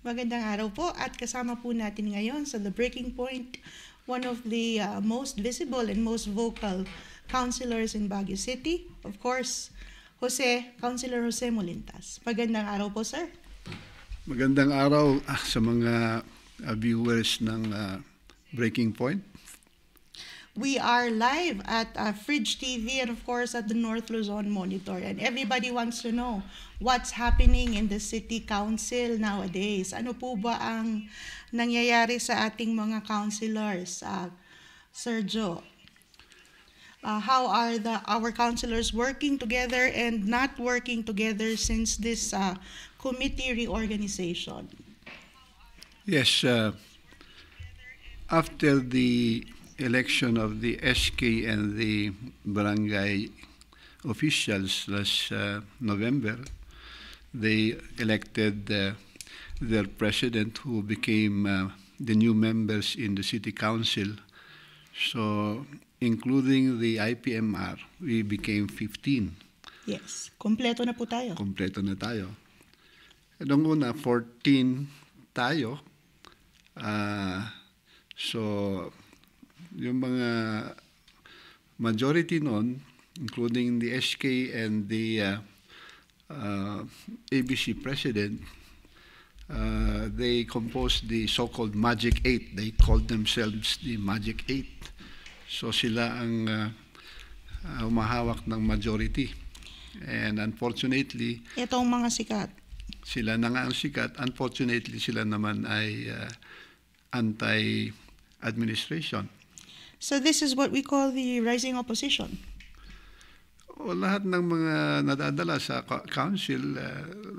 Magandang araw po at kasama po natin ngayon sa The Breaking Point, one of the most visible and most vocal councilors in Baguio City. Of course, Councilor Jose Molintas. Magandang araw po, sir. Magandang araw sa mga viewers ng Breaking Point. We are live at Fridge TV and of course at the North Luzon Monitor. And everybody wants to know what's happening in the City Council nowadays. Ano po ba ang nangyayari sa ating mga councilors? Sir Joe, how are our councilors working together and not working together since this committee reorganization? Yes, after the election of the SK and the barangay officials last November, they elected their president who became the new members in the city council. So, including the IPMR, we became 15. Yes, kompleto na po tayo. Kompleto na tayo. Noong una, 14 tayo. So, yung mga majority noon, including the SK and the ABC president, they composed the so-called Magic 8. They called themselves the Magic 8. So sila ang humahawak ng majority. And unfortunately, Itong mga sikat. sila na nga ang sikat. Unfortunately, sila naman ay anti-administration. So this is what we call the rising opposition. O lahat ng mga nadadala sa council,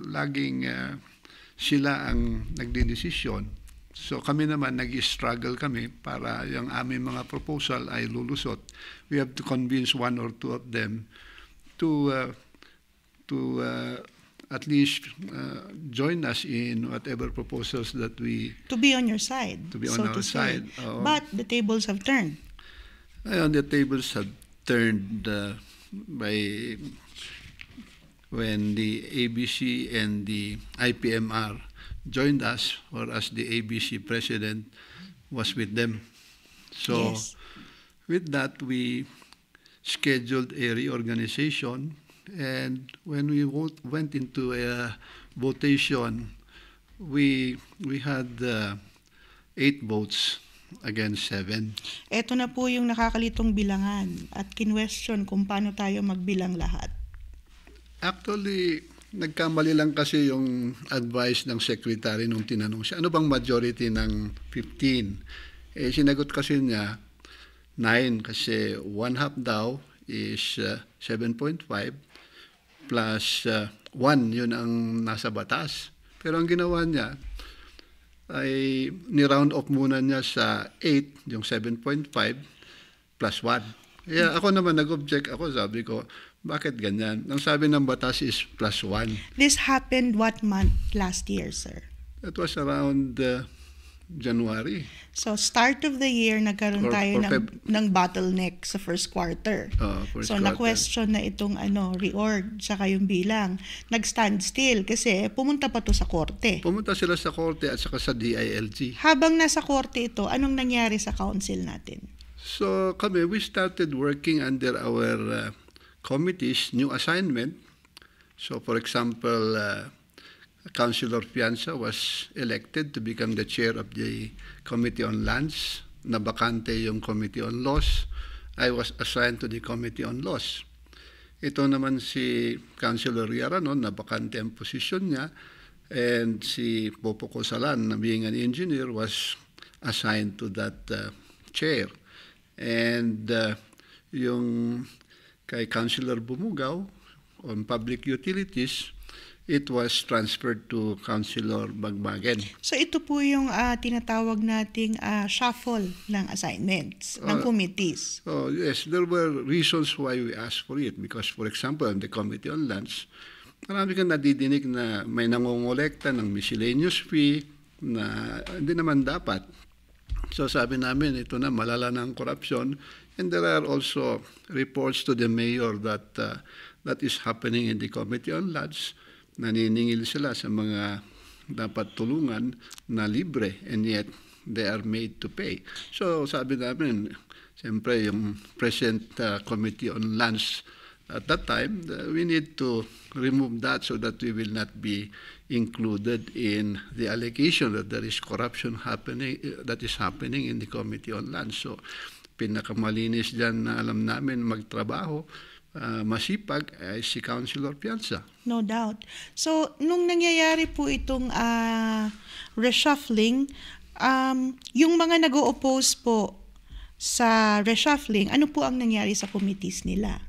laging sila ang nagdidesisyon. So kami naman, nag-struggle kami para yung aming mga proposal ay lulusot. We have to convince one or two of them to at least join us in whatever proposals that we... To be on your side, To be on so our to say. side, oo. But the tables have turned. Ngayon, the tables have turned when the ABC and the IPMR joined us, whereas the ABC president was with them. So, Yes. with that, we scheduled a reorganization, and when we went into a votation, we had 8 votes against 7. Ito na po yung nakakalitong bilangan at kinwestiyon kung paano tayo magbilang lahat. Actually, nagkamali lang kasi yung advice ng secretary nung tinanong siya, ano bang majority ng 15? Sinagot kasi niya 9 kasi 1/2 daw is 7.5 plus 1, yun ang nasa batas. Pero ang ginawa niya ay ni-round off muna niya sa 8, yung 7.5 plus 1. Kaya ako naman nag-object ako, sabi ko, bakit ganyan? Ang sabi ng batas is plus 1. This happened what month last year, sir? That was around January. So start of the year, nagkaroon tayo ng bottleneck sa first quarter. First So quarter. na-question na itong reorg, saka yung bilang. Nag-stand still kasi pumunta pa to sa korte. Pumunta sila sa korte at saka sa DILG. Habang nasa korte ito, anong nangyari sa council natin? So kami, we started working under our committee's new assignment. So for example, Councilor Fianza was elected to become the chair of the Committee on Lands. Nabakante yung Committee on Laws. I was assigned to the Committee on Laws. Ito naman si Councilor Yarano, nabakante ang posisyon niya. And si Popo Cosalan, na being an engineer, was assigned to that chair. And yung kay Councilor Bumugaw on public utilities, it was transferred to Councilor Bagbagen. So ito po yung tinatawag nating shuffle ng assignments, ng committees. Oh, yes, there were reasons why we asked for it. Because, for example, on the Committee on Lands, marami kang nadidinig na may nangongolekta ng miscellaneous fee na hindi naman dapat. So sabi namin, ito na, malala ng korupsyon. And there are also reports to the mayor that that is happening in the Committee on Lands. Naniningil sila sa mga dapat tulungan na libre, and yet they are made to pay. So sabi namin, siyempre yung present Committee on Lands at that time, we need to remove that so that we will not be included in the allegation that there is corruption happening, that is happening in the Committee on Lands. So pinakamalinis dyan na alam namin magtrabaho, masipag ay si Councilor Pianza. No doubt. So, nung nangyayari po itong reshuffling, yung mga nag-o-oppose po sa reshuffling, ano po ang nangyari sa committees nila?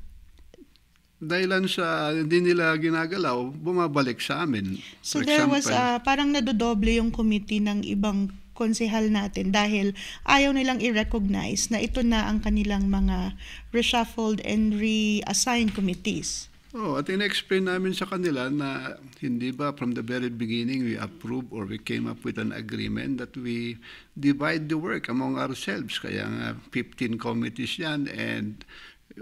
Dahilan sa hindi nila ginagalaw, bumabalik sa amin. So For there example, was parang nadodoble yung committee ng ibang konsehal natin dahil ayaw nilang i-recognize na ito na ang kanilang mga reshuffled and reassigned committees. at in-explain namin sa kanila na hindi ba from the very beginning we approved or we came up with an agreement that we divide the work among ourselves. Kaya nga 15 committees yan, and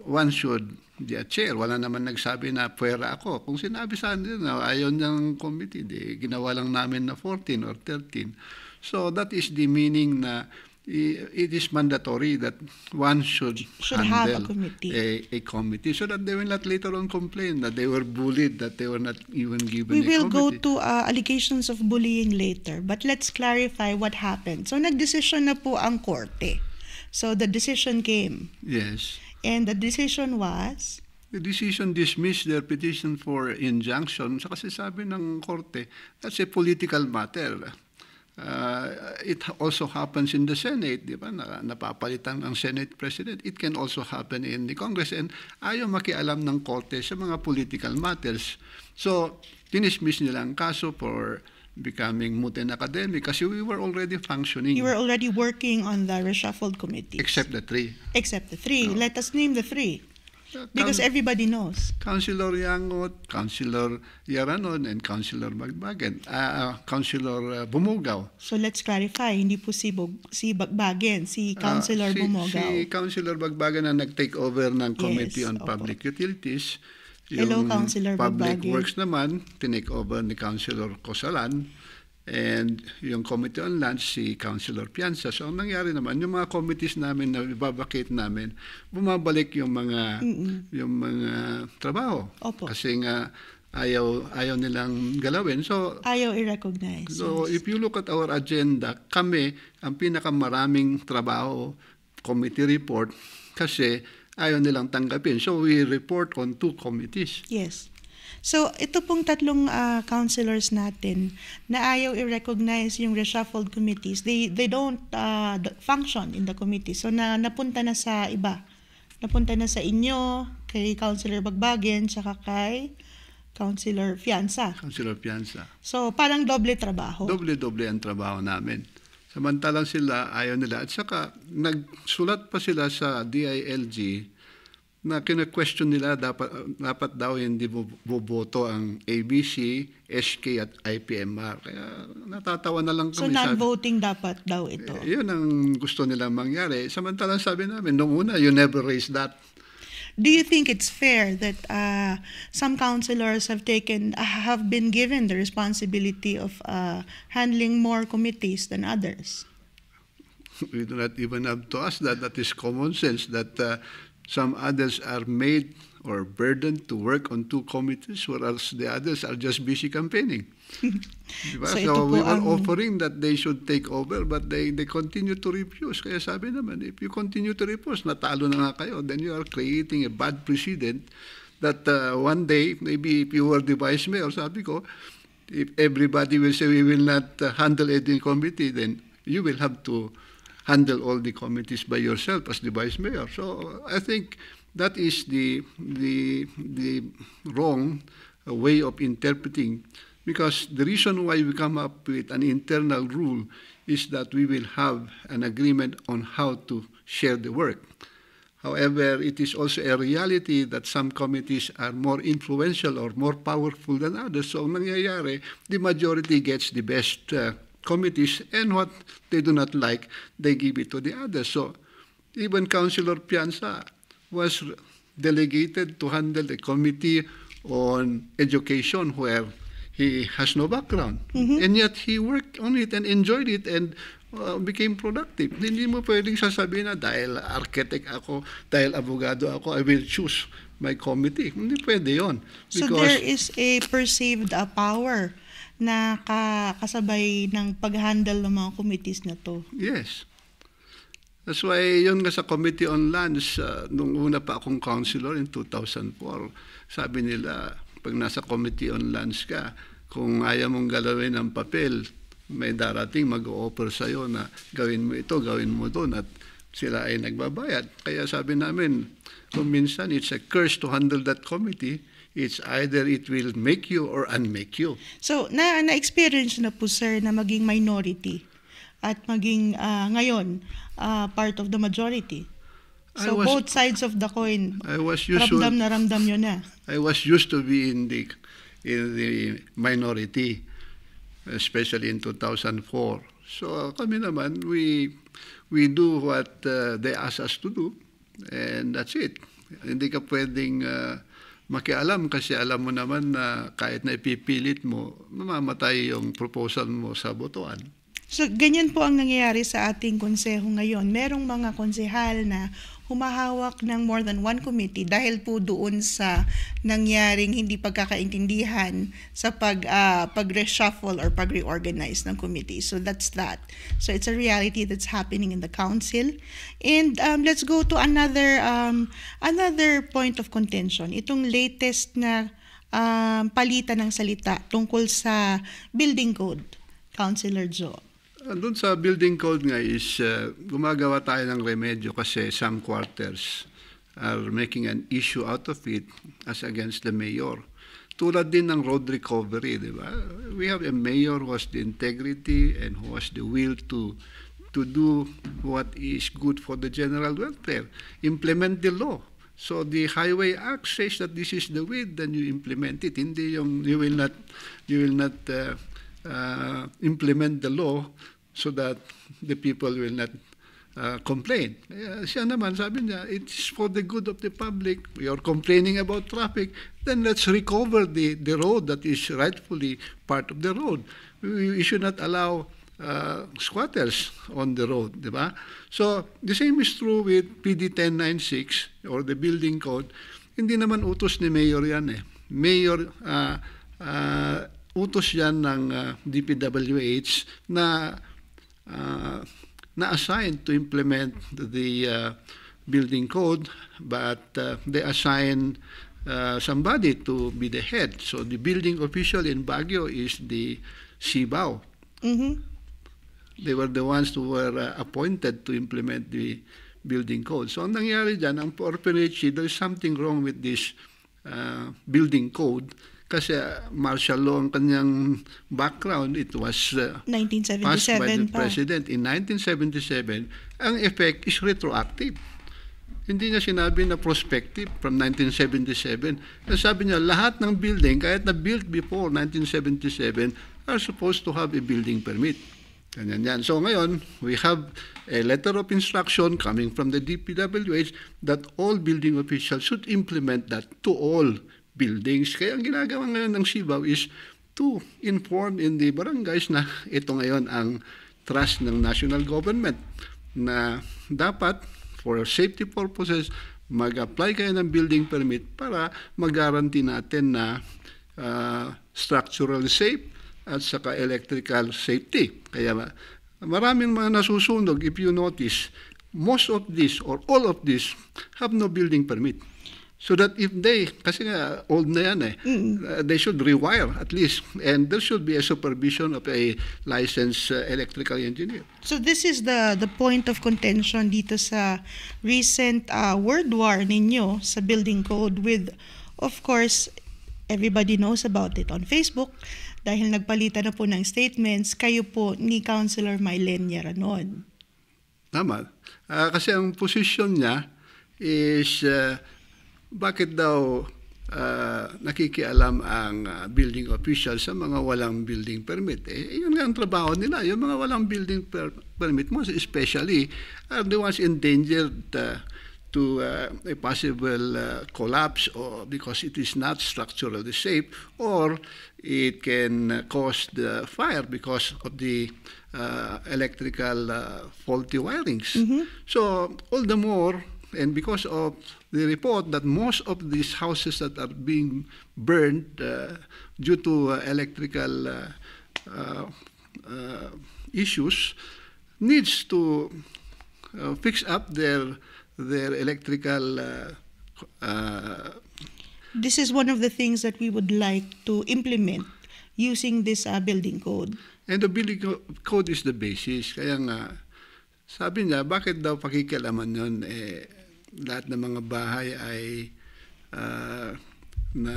one should be a chair. Wala naman nagsabi na pwera ako. Kung sinabi sa akin na ayaw niyang committee, ginawa lang namin na 14 or 13. So that is the meaning na it is mandatory that one should handle have a committee. A committee so that they will not later on complain that they were bullied, that they were not even given We a will go committee. to allegations of bullying later, but let's clarify what happened. So nagdesisyon na po ang korte. So the decision came. Yes. And the decision was? The decision dismissed their petition for injunction. So kasi sabi ng korte, that's a political matter. It also happens in the Senate, di ba? Napapalitan ang Senate President. It can also happen in the Congress. And ayaw makialam ng korte sa mga political matters. So, dinismiss nila ang kaso for becoming moot and academic kasi we were already functioning. You were already working on the reshuffled committees. Except the three. Except the three. No. Let us name the three. Because everybody knows. Councilor Yangot, Councilor Yaranon, and Councilor Bagbagen. Councilor Bumugaw. So let's clarify, hindi po si Bagbagen, si Councilor Bumugaw. Si Councilor Bagbagen na nag-take over ng Committee on opo. Public Utilities. Hello, Yung Councilor Public Bagbagen. Works naman, tinake over ni Councilor Cosalan. And yung Committee on Lands, si Councilor Pianza. So, ang nangyari naman, yung mga committees namin na ibabakit namin, bumabalik yung mga trabaho. Opo. Kasi nga, ayaw nilang galawin. So, Ayaw i-recognize. so yes. if you look at our agenda, kami, ang pinakamaraming trabaho, committee report, kasi ayaw nilang tanggapin. So, we report on 2 committees. Yes. So, ito pong tatlong councilors natin na ayaw i-recognize yung reshuffled committees, they don't function in the committee. So, napunta na sa iba. Napunta na sa inyo, kay Councilor Bagbagen, tsaka kay Councilor Fianza. Councilor Pianza. So, parang doble trabaho. Doble-doble ang trabaho namin. Samantalang sila, ayaw nila. At saka, nagsulat pa sila sa DILG na kina-question nila dapat daw hindi boboto ang ABC, SK at IPMR. Kaya natatawa na lang So, kami. non-voting dapat daw ito. Yun ang gusto nilang mangyari. Samantalang sabi namin, noong una, you never raised that. Do you think it's fair that some councilors have been given the responsibility of handling more committees than others? We do not even have to ask that. That is common sense that some others are made or burdened to work on 2 committees, whereas the others are just busy campaigning. Diba? So, ito So we po were ang- offering that they should take over, but they continue to refuse. Kaya sabi naman, if you continue to refuse, natalo na nga kayo, then you are creating a bad precedent that one day, maybe if you were the vice mayor, sabi ko, if everybody will say we will not handle it in committee, then you will have to handle all the committees by yourself as the vice mayor. So I think that is the wrong way of interpreting, because the reason why we come up with an internal rule is that we will have an agreement on how to share the work. However, it is also a reality that some committees are more influential or more powerful than others. So ang nangyayari, the majority gets the best committees, and what they do not like, they give it to the others. So even Councilor Pianza was delegated to handle the committee on education, where he has no background. And yet he worked on it and enjoyed it and became productive. Hindi mo pwedeng sasabihin na dahil architect ako, dahil abogado ako, I will choose my committee. Hindi pwede yun. So there is a perceived power na kasabay ng pag-handle ng mga committees na to. Yes. That's why yun nga sa Committee on Lands, nung una pa akong councilor in 2004, sabi nila, pag nasa Committee on Lands ka, kung ayaw mong galawin ang papel, may darating mag-o-offer sa'yo na gawin mo ito, gawin mo doon, at sila ay nagbabayad. Kaya sabi namin, kung minsan it's a curse to handle that committee, it's either it will make you or unmake you. So, na-experience na po, sir, na maging minority at maging ngayon part of the majority. So, both sides of the coin, ramdam na ramdam nyo na. I was used to be in the minority, especially in 2004. So kami naman, we do what they ask us to do, and that's it. Hindi ka pwedeng makialam kasi alam mo naman na kahit na ipipilit mo, mamamatay yung proposal mo sa botohan. So ganyan po ang nangyayari sa ating konseho ngayon. Merong mga konsehal na humahawak ng more than one committee dahil po doon sa nangyaring hindi pagkakaintindihan sa pag-reshuffle or pag-reorganize ng committee. So that's that. So it's a reality that's happening in the council. And let's go to another point of contention. Itong latest na palitan ng salita tungkol sa building code, Councilor Joe. Doon sa building code nga is gumagawa tayo ng remedyo kasi some quarters are making an issue out of it as against the mayor. Tulad din ng road recovery, di ba? We have a mayor who has the integrity and who has the will to do what is good for the general welfare. Implement the law. So the Highway Act says that this is the way, then you implement it. Hindi yung you will not implement the law so that the people will not complain. Siya naman, sabi niya, it's for the good of the public. We are complaining about traffic. Then let's recover the road that is rightfully part of the road. We should not allow squatters on the road, di ba? So the same is true with PD 1096 or the building code. Hindi naman utos ni Mayor yan eh. Mayor, utos yan ng DPWH na assigned to implement the building code, but they assign somebody to be the head. So the building official in Baguio is the CBAO. They were the ones who were appointed to implement the building code. So ang nangyari dyan, ang orphanage, there is something wrong with this building code. Kasi martial law ang kanyang background, it was 1977 passed by the pa. President in 1977. Ang effect is retroactive. Hindi niya sinabi na prospective from 1977. Sabi niya, lahat ng building, kahit na built before 1977, are supposed to have a building permit. Ganyan yan. So ngayon, we have a letter of instruction coming from the DPWH that all building officials should implement that to all buildings. Kaya ang ginagawa ngayon ng CBAO is to inform in the barangays na ito ngayon ang trust ng national government na dapat for safety purposes mag-apply kayo ng building permit para mag-guarantee natin na structural safe at saka electrical safety. Kaya maraming mga nasusunog, if you notice, most of this or all of this have no building permit. So that if they, kasi nga old na yan eh, they should rewire at least, and there should be a supervision of a licensed electrical engineer. So this is the point of contention dito sa recent word war ninyo sa building code with, of course, everybody knows about it on Facebook dahil nagpalitan na po ng statements kayo po ni Councilor Mylene Yaranon. Tama. Kasi ang position niya is bakit daw nakikialam ang building official sa mga walang building permit? Yun nga ang trabaho nila. Yung mga walang building permit, most especially, are the ones endangered to a possible collapse, or because it is not structurally safe, or it can cause the fire because of the electrical faulty wirings. So all the more, and because of the report that most of these houses that are being burned due to electrical issues needs to fix up their electrical. This is one of the things that we would like to implement using this building code. And the building code is the basis. Kaya nga, sabi niya, bakit daw pakikialaman yun? Lahat ng mga bahay ay na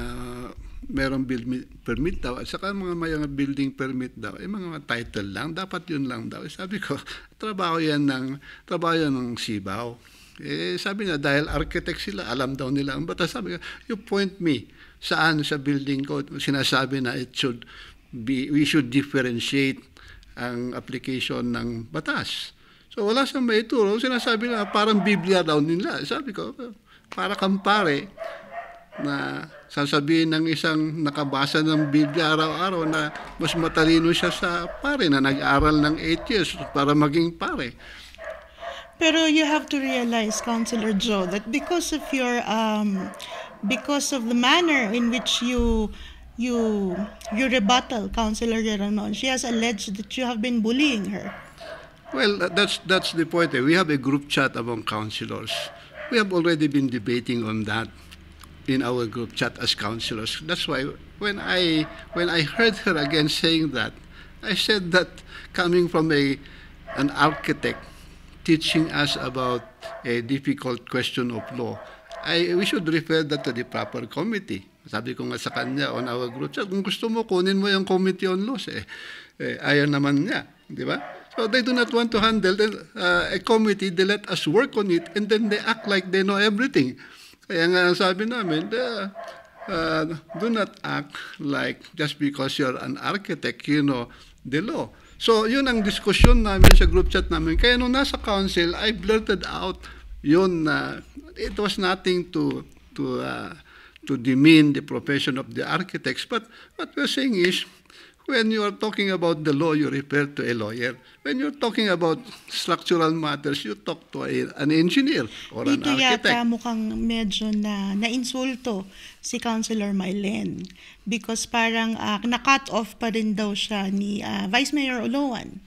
merong building permit daw. At saka mga building permit daw, mga title lang. Dapat yun lang daw. Sabi ko, trabaho yan ng Sibaw. Sabi niya, dahil architect sila, alam daw nila ang batas. Sabi ko, you point me saan sa building code sinasabi na we should differentiate ang application ng batas. So wala siyang maituro. Sinasabi na parang Biblia daw nila. Sabi ko, para kang pare na sasabihin ng isang nakabasa ng Biblia araw-araw na mas matalino siya sa pare na nag-aral ng 8 years para maging pare. Pero you have to realize, Councilor Joe, that because of your because of the manner in which you rebuttal Councilor Yeranon, she has alleged that you have been bullying her. Well, that's the point. We have a group chat among councilors. We have already been debating on that in our group chat as councilors. That's why when I heard her again saying that, I said that coming from an architect teaching us about a difficult question of law, we should refer that to the proper committee. Sabi ko nga sa kanya on our group chat, kung gusto mo, kunin mo yung committee on laws. Ayaw naman niya, di ba? So they do not want to handle a committee. They let us work on it, and then they act like they know everything. Kaya nga sabi namin, do not act like just because you're an architect, you know the law. So yun ang diskusyon namin sa group chat namin. Kaya nung nasa council, I blurted out yun na it was nothing to demean the profession of the architects. But what we're saying is, when you are talking about the law, you refer to a lawyer. When you're talking about structural matters, you talk to an engineer or Dito an architect. Dito yata mukhang medyo na-insulto si Councilor Mylene because parang na-cut off pa rin daw siya ni Vice Mayor Oloan.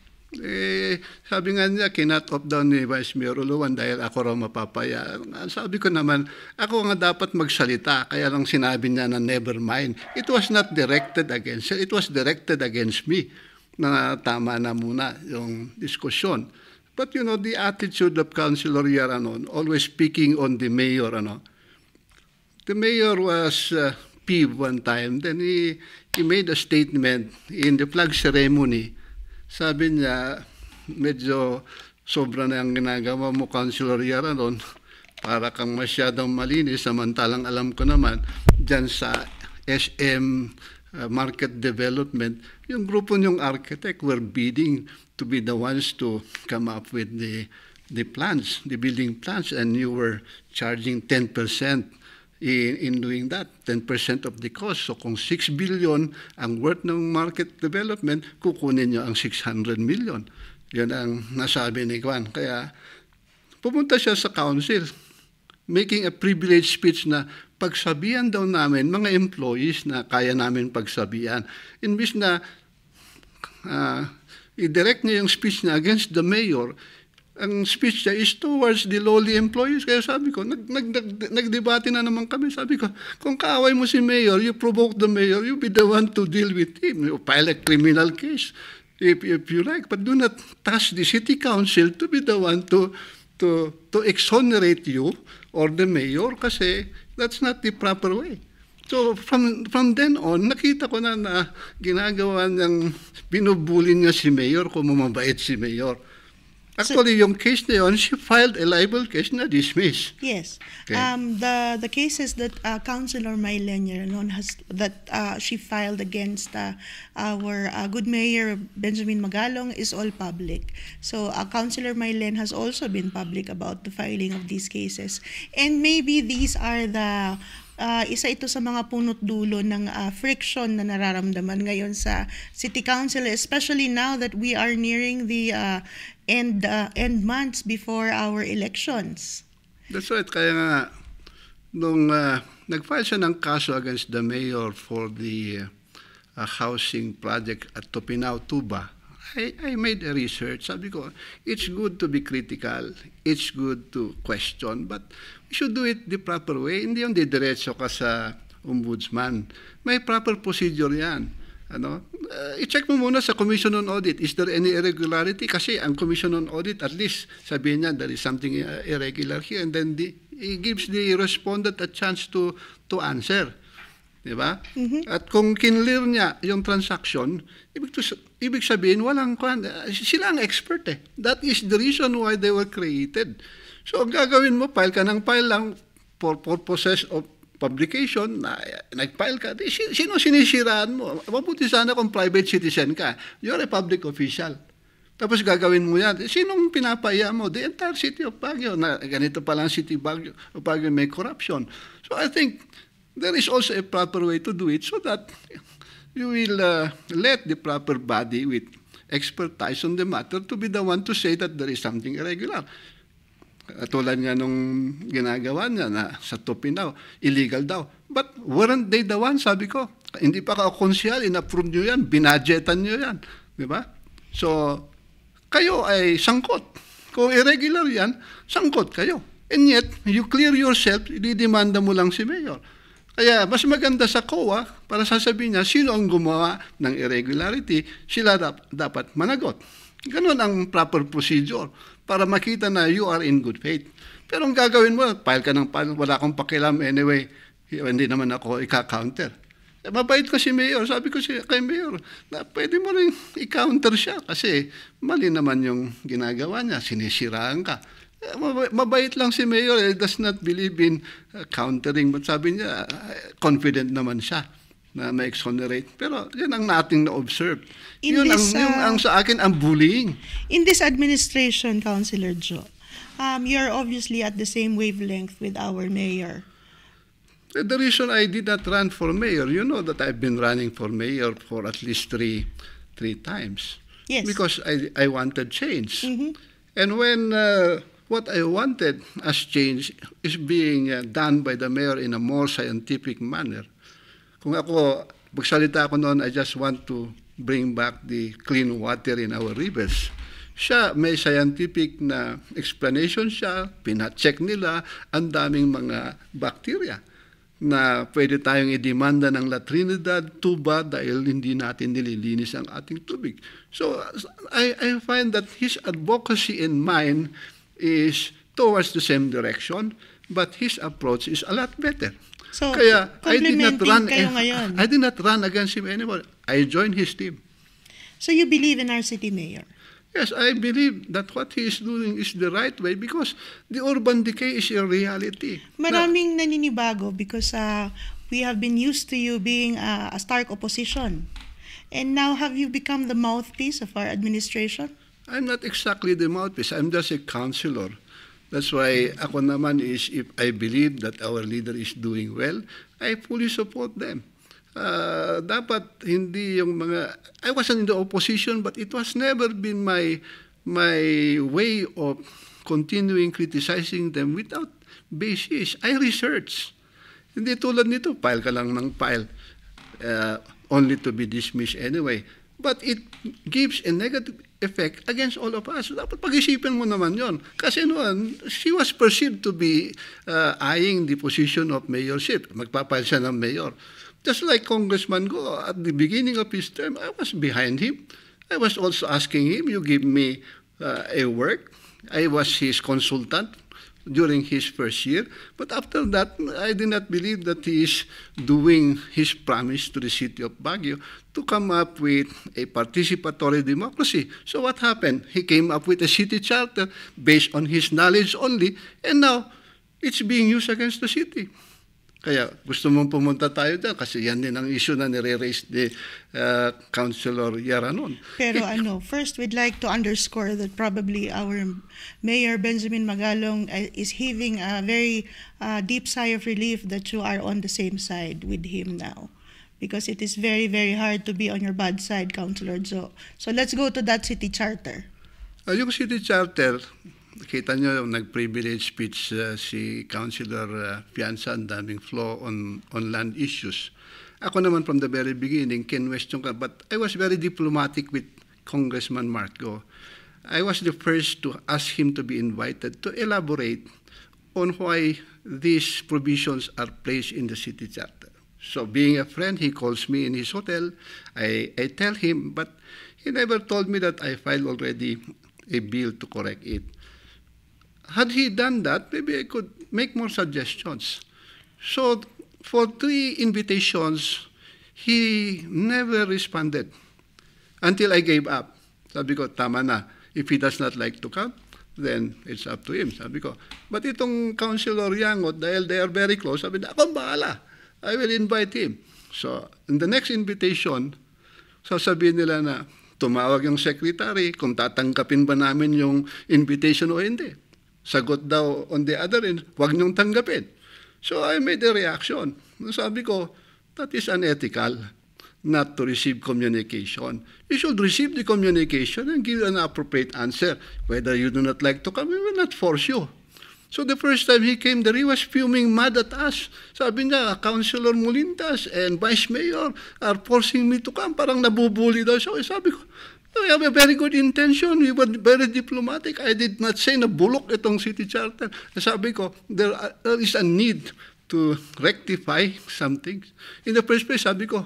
Sabi nga niya, kinat off daw ni Vice Mayor Oloan dahil ako raw mapapaya. Sabi ko naman, ako nga dapat magsalita, kaya lang sinabi niya na never mind. It was not directed against her, it was directed against me na tama na muna yung diskusyon. But you know, the attitude of Councilor Yeranon, always speaking on the mayor, the mayor was peeved one time, then he made a statement in the flag ceremony. Sabi niya, medyo sobra na ang ginagawa mo, Councilor Yeranon, para kang masyadong malinis, samantalang alam ko naman, dyan sa SM Market Development, yung grupo niyong architect were bidding to be the ones to come up with the plans, the building plans, and you were charging 10% in doing that, 10% of the cost. So kung 6 billion ang worth ng market development, kukunin nyo ang 600 million. Yan ang nasabi ni Juan. Kaya pumunta siya sa council, making a privileged speech na pagsabihan daw namin mga employees na kaya namin pagsabihan. Imbis na i-direct niya yung speech niya against the mayor, ang speech niya is towards the lowly employees. Kaya sabi ko, nagdebate na naman kami. Sabi ko, kung kaaway mo si mayor, you provoke the mayor, you be the one to deal with him. You file a criminal case if you like. But do not task the city council to be the one to exonerate you or the mayor kasi that's not the proper way. So from then on, nakita ko na ginagawa niyang binubuli niya si mayor kung mabait si mayor. Actually, yung case na yun, she filed a libel case na dismiss. Yes. Okay. The cases that Councilor Mylene Yarlon has she filed against our good Mayor Benjamin Magalong is all public. So Councilor Mylene has also been public about the filing of these cases, and maybe these are the isa ito sa mga punot dulo ng friction na nararamdaman ngayon sa City Council, especially now that we are nearing the end months before our elections. That's right. Kaya nga, nung nag-file siya ng kaso against the mayor for the housing project at Topinao, Tuba, I made a research. Sabi ko, it's good to be critical, it's good to question, but we should do it the proper way. Hindi yung didiretso ka sa ombudsman. May proper procedure yan. I-check mo muna sa Commission on Audit. Is there any irregularity? Kasi ang Commission on Audit, at least sabihin niya there is something irregular here, and then it gives the respondent a chance to answer. Diba? Mm-hmm. At kung kinlear niya yung transaction, ibig sabihin, sila ang expert eh. That is the reason why they were created. So, ang gagawin mo, file ka ng file lang for purposes of publication, nag-file ka, sino sinisiraan mo? Mabuti sana kung private citizen ka. You're a public official. Tapos gagawin mo yan. Sinong pinapaya mo? The entire city of Baguio. Na ganito pa lang city of Baguio may corruption. So I think there is also a proper way to do it so that you will let the proper body with expertise on the matter to be the one to say that there is something irregular. Tulad nga nung ginagawa niya na sa Topinao, illegal daw. But weren't they the one, sabi ko? Hindi pa ka-konsyal, in-approve nyo yan, binadgetan nyo yan. Di ba? So, kayo ay sangkot. Kung irregular yan, sangkot kayo. And yet, you clear yourself, ididemanda mo lang si Mayor. Kaya, mas maganda sa COA, para sasabihin niya, sino ang gumawa ng irregularity, sila dapat managot. Ganon ang proper procedure para makita na you are in good faith. Pero ang gagawin mo, file ka ng file, wala akong pakialam anyway, hindi naman ako ika-counter. Mabait ko si Mayor, sabi ko kay Mayor, na pwede mo rin i-counter siya kasi mali naman yung ginagawa niya, sinisiraan ka. Mabait lang si Mayor, does not believe in countering, but sabi niya, confident naman siya na ma-exonerate. Pero yan ang nating na-observe. Yun ang sa akin ang bullying. In this administration, Councilor Joe, you're obviously at the same wavelength with our mayor. The reason I did not run for mayor, you know that I've been running for mayor for at least three times. Yes. Because I wanted change. Mm-hmm. And when what I wanted as change is being done by the mayor in a more scientific manner. Kung ako, magsalita ako noon, I just want to bring back the clean water in our rivers. Siya, may scientific na explanation siya, pina-check nila, ang daming mga bacteria na pwede tayong idemanda ng La Trinidad, Tuba, dahil hindi natin nililinis ang ating tubig. So, I find that his advocacy and mine is towards the same direction, but his approach is a lot better. So, kaya I did not run against him anymore. I joined his team. So you believe in our city mayor? Yes, I believe that what he is doing is the right way because the urban decay is a reality. Maraming naninibago because we have been used to you being a stark opposition. And now have you become the mouthpiece of our administration? I'm not exactly the mouthpiece. I'm just a councillor. That's why ako naman is, if I believe that our leader is doing well, I fully support them. Dapat hindi yung mga, I wasn't in the opposition, but it was never been my way of continuing criticizing them without basis. I research. Hindi tulad nito, file ka lang ng file, only to be dismissed anyway. But it gives a negative effect against all of us. Dapat pag-isipin mo naman yon. Kasi noon, she was perceived to be eyeing the position of mayorship. Magpapile siya ng mayor. Just like Congressman Go, at the beginning of his term, I was behind him. I was also asking him, you give me a work. I was his consultant during his first year. But after that, I did not believe that he is doing his promise to the city of Baguio to come up with a participatory democracy. So what happened? He came up with a city charter based on his knowledge only, and now it's being used against the city. Kaya gusto mong pumunta tayo dyan kasi yan din ang issue na nire-raise ni Councilor Yaranon. Pero first we'd like to underscore that probably our Mayor Benjamin Magalong is heaving a very deep sigh of relief that you are on the same side with him now. Because it is very, very hard to be on your bad side, Councilor Joe. So let's go to that city charter. Yung city charter, kita nyo yung nag-privilege speech si Councilor Fianza, ang daming flow on land issues. Ako naman from the very beginning, kinwestiyon ka, but I was very diplomatic with Congressman Marco. I was the first to ask him to be invited to elaborate on why these provisions are placed in the city charter. So being a friend, he calls me in his hotel. I tell him, but he never told me that I filed already a bill to correct it. Had he done that, maybe I could make more suggestions. So for 3 invitations, he never responded until I gave up. Sabi ko, tama na. If he does not like to come, then it's up to him. Sabi ko, but itong Councilor Yangot, dahil they are very close, sabi na, akong bahala. I will invite him. So in the next invitation, sasabihin nila na tumawag yung secretary kung tatanggapin ba namin yung invitation o hindi. Sagot daw on the other end, huwag niyong tanggapin. So I made a reaction. Sabi ko, that is unethical not to receive communication. You should receive the communication and give an appropriate answer. Whether you do not like to come, we will not force you. So the first time he came there, he was fuming mad at us. Sabi niya, Councilor Molintas and Vice Mayor are forcing me to come. Parang nabubuli daw siya. Sabi ko, we have a very good intention. We were very diplomatic. I did not say na bulok itong city charter. Sabi ko, there is a need to rectify something. In the first place, sabi ko,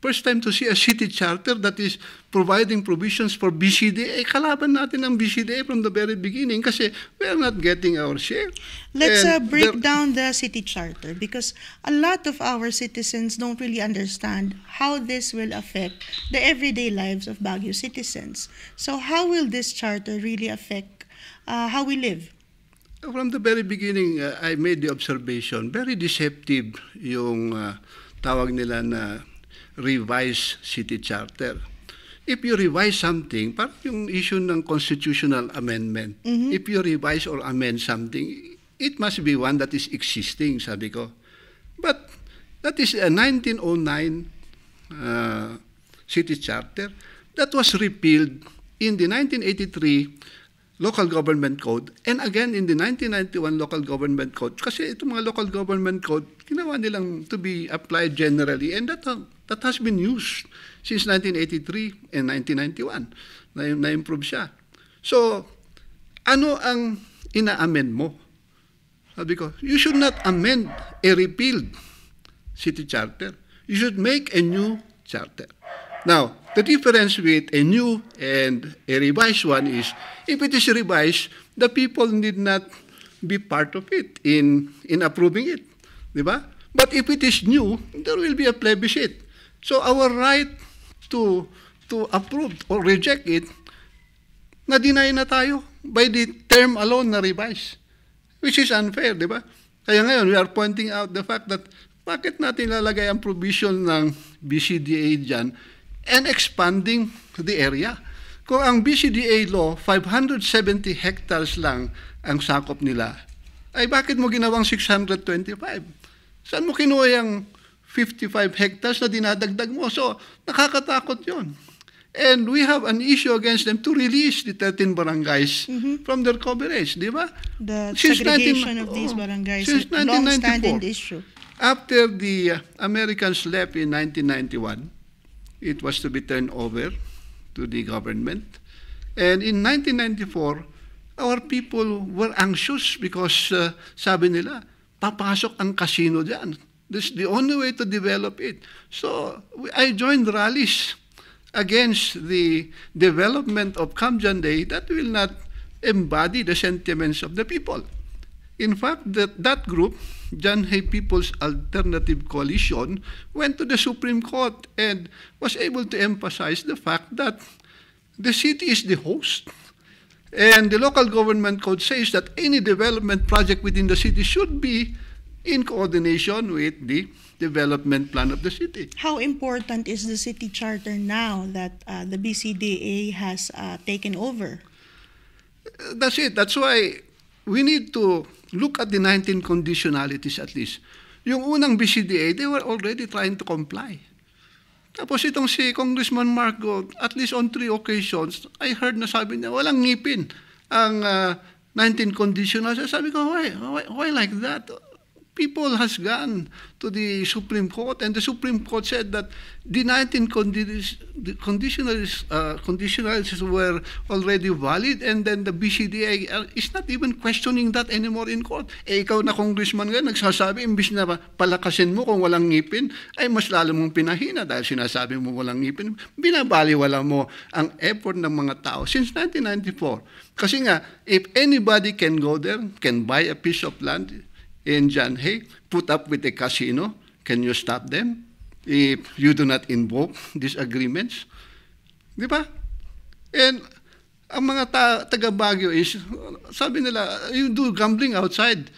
first time to see a city charter that is providing provisions for BCDA. Kalaban natin ang BCDA from the very beginning kasi we are not getting our share. Let's break down the city charter because a lot of our citizens don't really understand how this will affect the everyday lives of Baguio citizens. So how will this charter really affect how we live? From the very beginning, I made the observation, very deceptive yung tawag nila na revised city charter. If you revise something, parang yung issue ng constitutional amendment, if you revise or amend something, it must be one that is existing, sabi ko. But that is a 1909 city charter that was repealed in the 1983 Local Government Code and again in the 1991 Local Government Code. Kasi itong mga Local Government Code, ginawa nilang to be applied generally and that has been used since 1983 and 1991. Na-improve siya. So, ano ang ina-amend mo? Sabi ko, you should not amend a repealed city charter. You should make a new charter. Now, the difference with a new and a revised one is, if it is revised, the people need not be part of it in approving it. Diba? But if it is new, there will be a plebiscite. So our right to approve or reject it, na-deny na tayo by the term alone na revised, which is unfair, di ba? Kaya ngayon, we are pointing out the fact that bakit natin lalagay ang provision ng BCDA dyan and expanding the area. Kung ang BCDA law, 570 hectares lang ang sakop nila, ay bakit mo ginawang 625? Saan mo kinuha yung 55 hectares na dinadagdag mo? So, nakakatakot yun. And we have an issue against them to release the 13 barangays from their coverage, di ba? The segregation of these barangays is a long-standing issue. After the Americans left in 1991, it was to be turned over to the government. And in 1994, our people were anxious because sabi nila, papasok ang casino dyan. This is the only way to develop it. So I joined rallies against the development of Kamjanday that will not embody the sentiments of the people. In fact, that group, John Hay People's Alternative Coalition, went to the Supreme Court and was able to emphasize the fact that the city is the host. And the local government code says that any development project within the city should be in coordination with the development plan of the city. How important is the city charter now that the BCDA has taken over? That's it. That's why we need to look at the 19 conditionalities at least. Yung unang BCDA, they were already trying to comply. Tapos itong si Congressman Marco, at least on 3 occasions, I heard na sabi niya, walang ngipin ang 19 conditionals. Sabi ko, why like that? People has gone to the Supreme Court, and the Supreme Court said that the 19 conditionals were already valid, and then the BCDA is not even questioning that anymore in court. Ikaw na congressman ngayon, nagsasabi, imbis na palakasin mo kung walang ngipin, ay mas lalo mong pinahina dahil sinasabi mo walang ngipin. Binabaliwala mo ang effort ng mga tao since 1994. Kasi nga, if anybody can go there, can buy a piece of land in John Hay, put up with a casino, can you stop them if you do not invoke these agreements? Di ba? And ang mga taga Baguio is, sabi nila, you do gambling outside,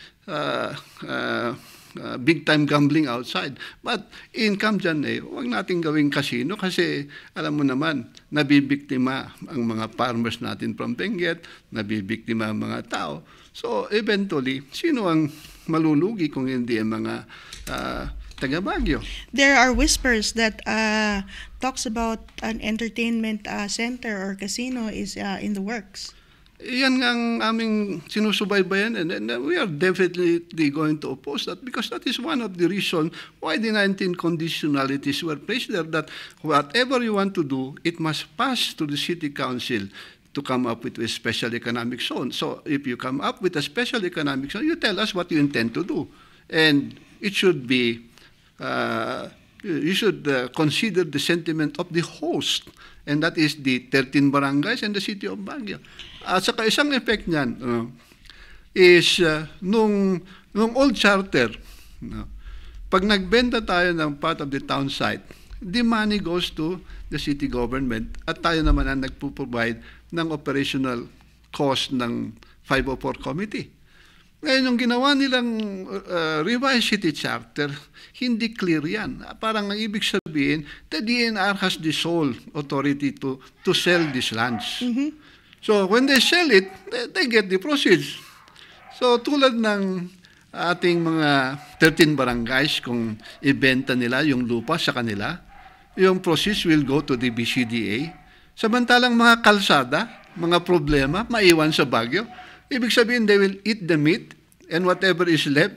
big-time gambling outside. But in Camp John Hay, huwag natin gawing casino kasi alam mo naman, nabibiktima ang mga farmers natin from Benguet, nabibiktima ang mga tao. So eventually, sino ang malulugi kung hindi ang mga taga Baguio? There are whispers that talks about an entertainment center or casino is in the works. Yan nga ang aming sinusubaybayan, and we are definitely going to oppose that because that is one of the reasons why the 19 conditionalities were placed there, that whatever you want to do, it must pass to the city council to come up with a special economic zone. So if you come up with a special economic zone, you tell us what you intend to do. And it should be, you should consider the sentiment of the host, and that is the 13 barangays and the city of Baguio. At saka isang effect niyan is nung old charter, pag nagbenta tayo ng part of the town site, the money goes to the city government at tayo naman ang nagpo-provide ng operational cost ng 504 committee. Ngayon, yung ginawa nilang revised city charter, hindi clear yan. Parang ang ibig sabihin, the DNR has the sole authority to sell these lands. Mm-hmm. So when they sell it, they get the proceeds. So tulad ng ating mga 13 barangays, kung ibenta nila yung lupa sa kanila, yung proceeds will go to the BCDA. Samantalang mga kalsada, mga problema, maiwan sa Baguio. Ibig sabihin, they will eat the meat and whatever is left,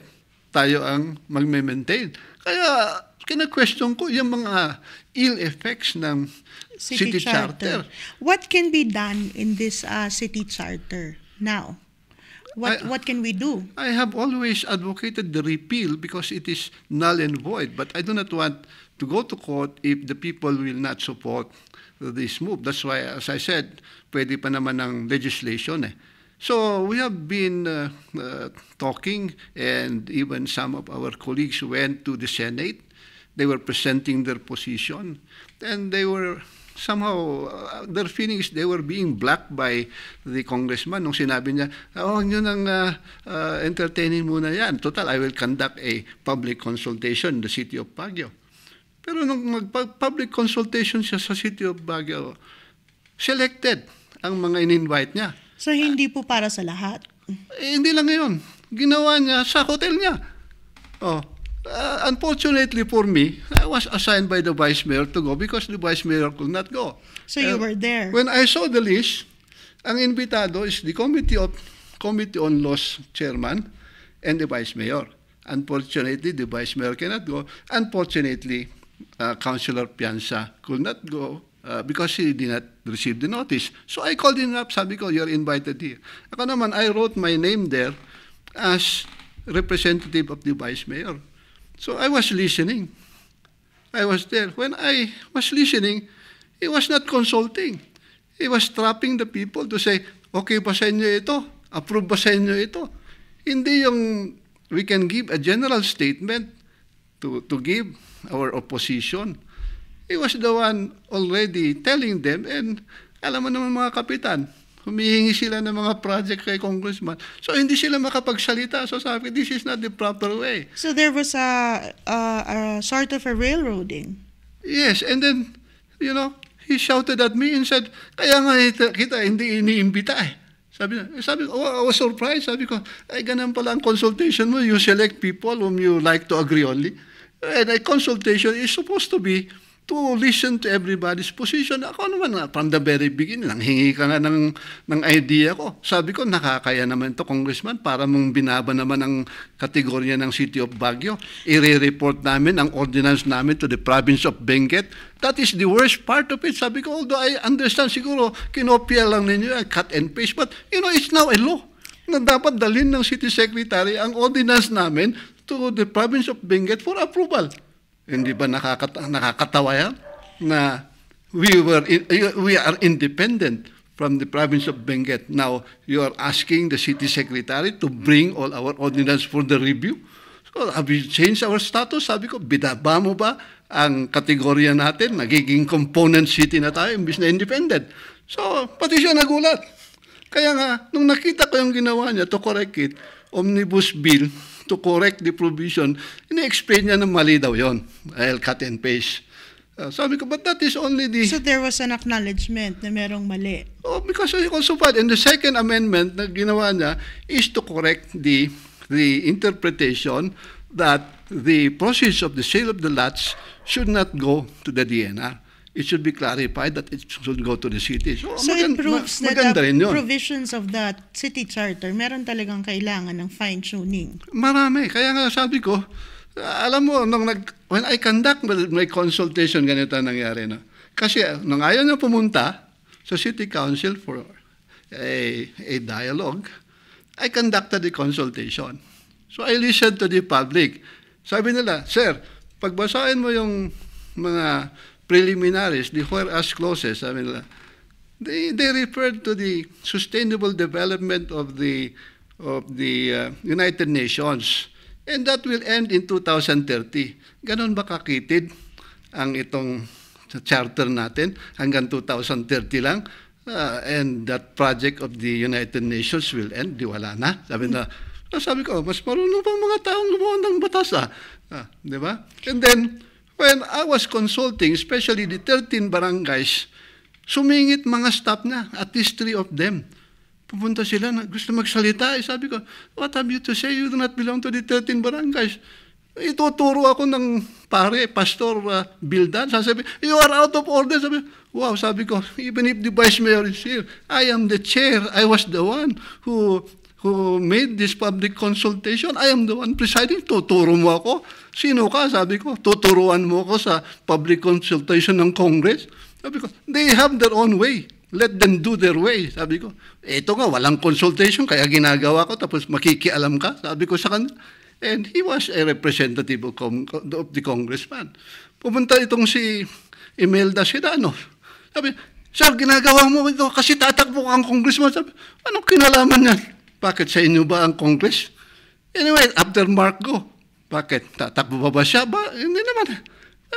tayo ang magme-maintain. Kaya, kina-question ko yung mga ill effects ng city charter. What can be done in this city charter now? What can we do? I have always advocated the repeal because it is null and void, but I do not want to go to court if the people will not support this move. That's why, as I said, pwede pa naman ng legislation eh. So we have been talking, and even some of our colleagues went to the Senate. They were presenting their position, and they were somehow, their feelings, they were being blocked by the congressman nung sinabi niya, huwag nyo nang entertaining muna yan. Total, I will conduct a public consultation in the city of Baguio. Pero nung mag-public consultation siya sa city of Baguio, selected ang mga in-invite niya. So hindi po para sa lahat? Hindi lang ngayon. Ginawa niya sa hotel niya. Unfortunately for me, I was assigned by the vice mayor to go because the vice mayor could not go. So you were there? When I saw the list, ang invitado is the Committee on Laws chairman and the vice mayor. Unfortunately, the vice mayor cannot go. Unfortunately, Councilor Pianza could not go because he did not receive the notice. So I called him up, sabi ko, you're invited here. Ako naman, I wrote my name there as representative of the vice mayor. So I was listening. I was there. When I was listening, he was not consulting. He was trapping the people to say, okay ba sa inyo ito? Approve ba sa inyo ito? Hindi yung we can give a general statement to give our opposition. He was the one already telling them, and alam mo naman mga kapitan, humihingi sila ng mga project kay congressman. So hindi sila makapagsalita. So sabi, this is not the proper way. So there was a sort of a railroading. Yes, and then, he shouted at me and said, kaya nga kita hindi iniimbita eh. Sabi ko, I was surprised. Sabi ko, ay ganun pala ang consultation mo. You select people whom you like to agree only. And a consultation is supposed to be to listen to everybody's position. Ako naman, from the very beginning, nanghingi ka nga ng idea ko. Sabi ko, nakakaya naman to congressman, para mong binaba naman ang kategorya ng City of Baguio. I-report namin ang ordinance namin to the province of Benguet. That is the worst part of it. Sabi ko, although I understand, siguro, kinopia lang ninyo, cut and paste, but, it's now a law na dapat dalhin ng city secretary ang ordinance namin to the province of Benguet for approval. Hindi ba nakakatawa yan? Na we are independent from the province of Benguet. Now, you are asking the city secretary to bring all our ordinance for the review. So, have we changed our status? Sabi ko, bidaba mo ba ang kategorya natin? Nagiging component city na tayo, imbis na independent. So, pati siya nagulat. Kaya nga, nung nakita ko yung ginawa niya to correct it, omnibus bill, to correct the provision, ini-explain niya na mali daw yun. I'll cut and paste. Sabi ko, but that is only the... So there was an acknowledgement na merong mali. Oh, because he also filed. And the second amendment na ginawa niya is to correct the interpretation that the proceeds of the sale of the lots should not go to the DNR. It should be clarified that it should go to the city. So it proves that the provisions of that city charter, meron talagang kailangan ng fine-tuning. Marami. Kaya nga sabi ko, alam mo, when I conduct my consultation, ganito ang nangyari. No? Kasi nung ayaw niya pumunta sa City Council for a dialogue, I conducted the consultation. So I listened to the public. Sabi nila, sir, pagbasahin mo yung mga preliminaries, the whereas clauses, I mean, they referred to the sustainable development of the United Nations, and that will end in 2030. Ganon ba kakitid ang itong charter natin hanggang 2030 lang, and that project of the United Nations will end, di wala na. Sabi ko, mas marunong pang mga taong gumawa ng batas, di ba? And then, when I was consulting, especially the 13 barangays, sumingit mga staff na, at least 3 of them. Pupunta sila, gusto magsalita. Sabi ko, what have you to say? You do not belong to the 13 barangays. Ituturo ako ng Pastor Bildan. Sabi, you are out of order. Sabi, wow, sabi ko, even if the Vice Mayor is here, I am the chair. I was the one who made this public consultation. I am the one presiding. Tuturo mo ako. Sino ka? Sabi ko, tuturuan mo ako sa public consultation ng Congress. Sabi ko, they have their own way. Let them do their way. Sabi ko, ito nga, walang consultation, kaya ginagawa ko, tapos makikialam ka. Sabi ko sa kanya. And he was a representative of the congressman. Pumunta itong si Imelda Sedano. Sabi, sir, ginagawa mo ito kasi tatakbo ka ang congressman. Sabi, anong kinalaman niya? Bakit sa inyo ba ang Congress? Anyway, after Mark go, bakit? Tatakbo ba siya? Hindi naman.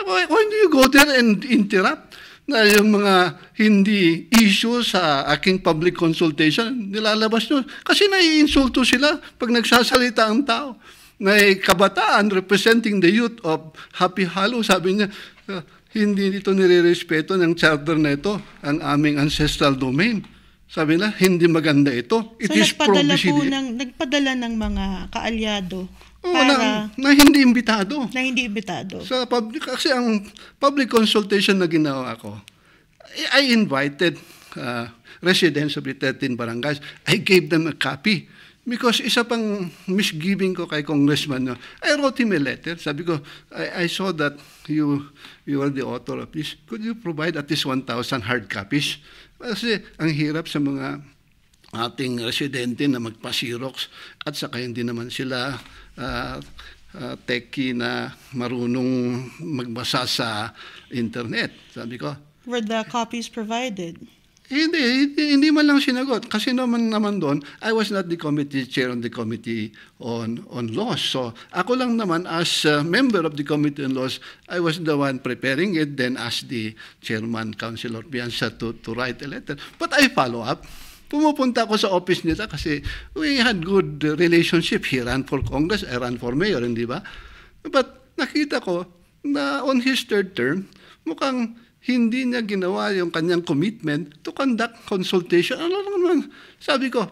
Why do you go there and interrupt? Na yung mga hindi issue sa aking public consultation, nilalabas nyo. Kasi nai-insulto sila pag nagsasalita ang tao. May kabataan representing the youth of Happy Hollow, sabi niya, hindi dito nire-respeto ng charter na ito, ang aming ancestral domain. Sabi na, hindi maganda ito. It is pro-BCD. Nagpadala ng mga kaalyado na hindi imbitado. Na hindi imbitado. Sa public, kasi ang public consultation na ginawa ko, I invited residents of the 13 barangays. I gave them a copy. Because isa pang misgiving ko kay Congressman, I wrote him a letter. Sabi ko, I saw that you are the author of this. Could you provide at least 1,000 hard copies? Kasi ang hirap sa mga ating residente na magpa-Xerox at saka hindi naman sila techie na marunong magbasa sa internet. Sabi ko. Were the copies provided? Hindi man lang sinagot. Kasi naman doon, I was not the committee chair on the committee on laws. So ako lang naman as a member of the committee on laws, I was the one preparing it, then asked the chairman, Councilor Pianza, to write a letter. But I follow up. Pumupunta ako sa office nila kasi we had good relationship. He ran for Congress, I ran for mayor, hindi ba? But nakita ko na on his third term, mukhang hindi niya ginawa yung kanyang commitment to conduct consultation. Ano naman? Sabi ko,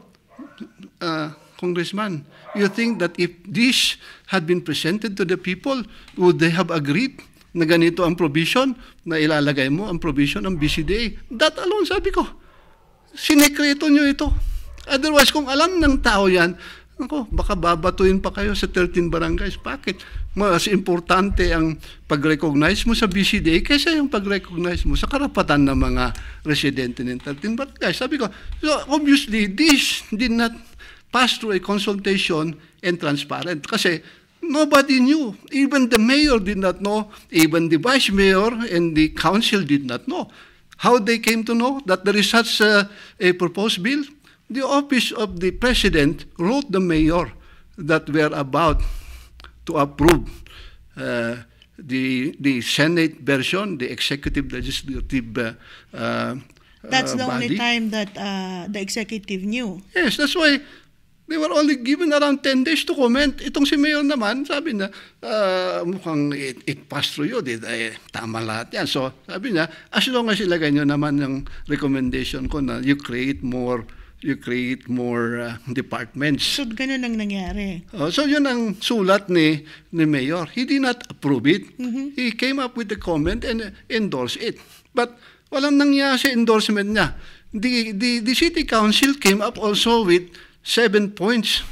Congressman, you think that if this had been presented to the people, would they have agreed na ganito ang provision, na ilalagay mo ang provision ng BCDA? That alone, sabi ko, sinekreto nyo ito. Otherwise, kung alam ng tao yan, ako, baka babatuin pa kayo sa 13 barangays. Bakit? Mas importante ang pag-recognize mo sa BCDA kaysa yung pag-recognize mo sa karapatan ng mga residente ng 13 barangays. Sabi ko, so obviously, this did not pass through a consultation and transparent. Kasi nobody knew. Even the mayor did not know. Even the vice mayor and the council did not know. How they came to know that there is such a proposed bill? The office of the president wrote the mayor that we are about to approve the Senate version, the executive legislative That's the body. only time that the executive knew. Yes, that's why they were only given around 10 days to comment. Itong si mayor naman, sabi na, mukhang it passed through you. Tama lahat yan. So sabi niya, as long as ilagay nyo naman yung recommendation ko na you create more departments. So, ganun ang nangyari. So, yun ang sulat ni Mayor. He did not approve it. He came up with the comment and endorsed it. But, walang nangyari sa endorsement niya. The City Council came up also with 7 points.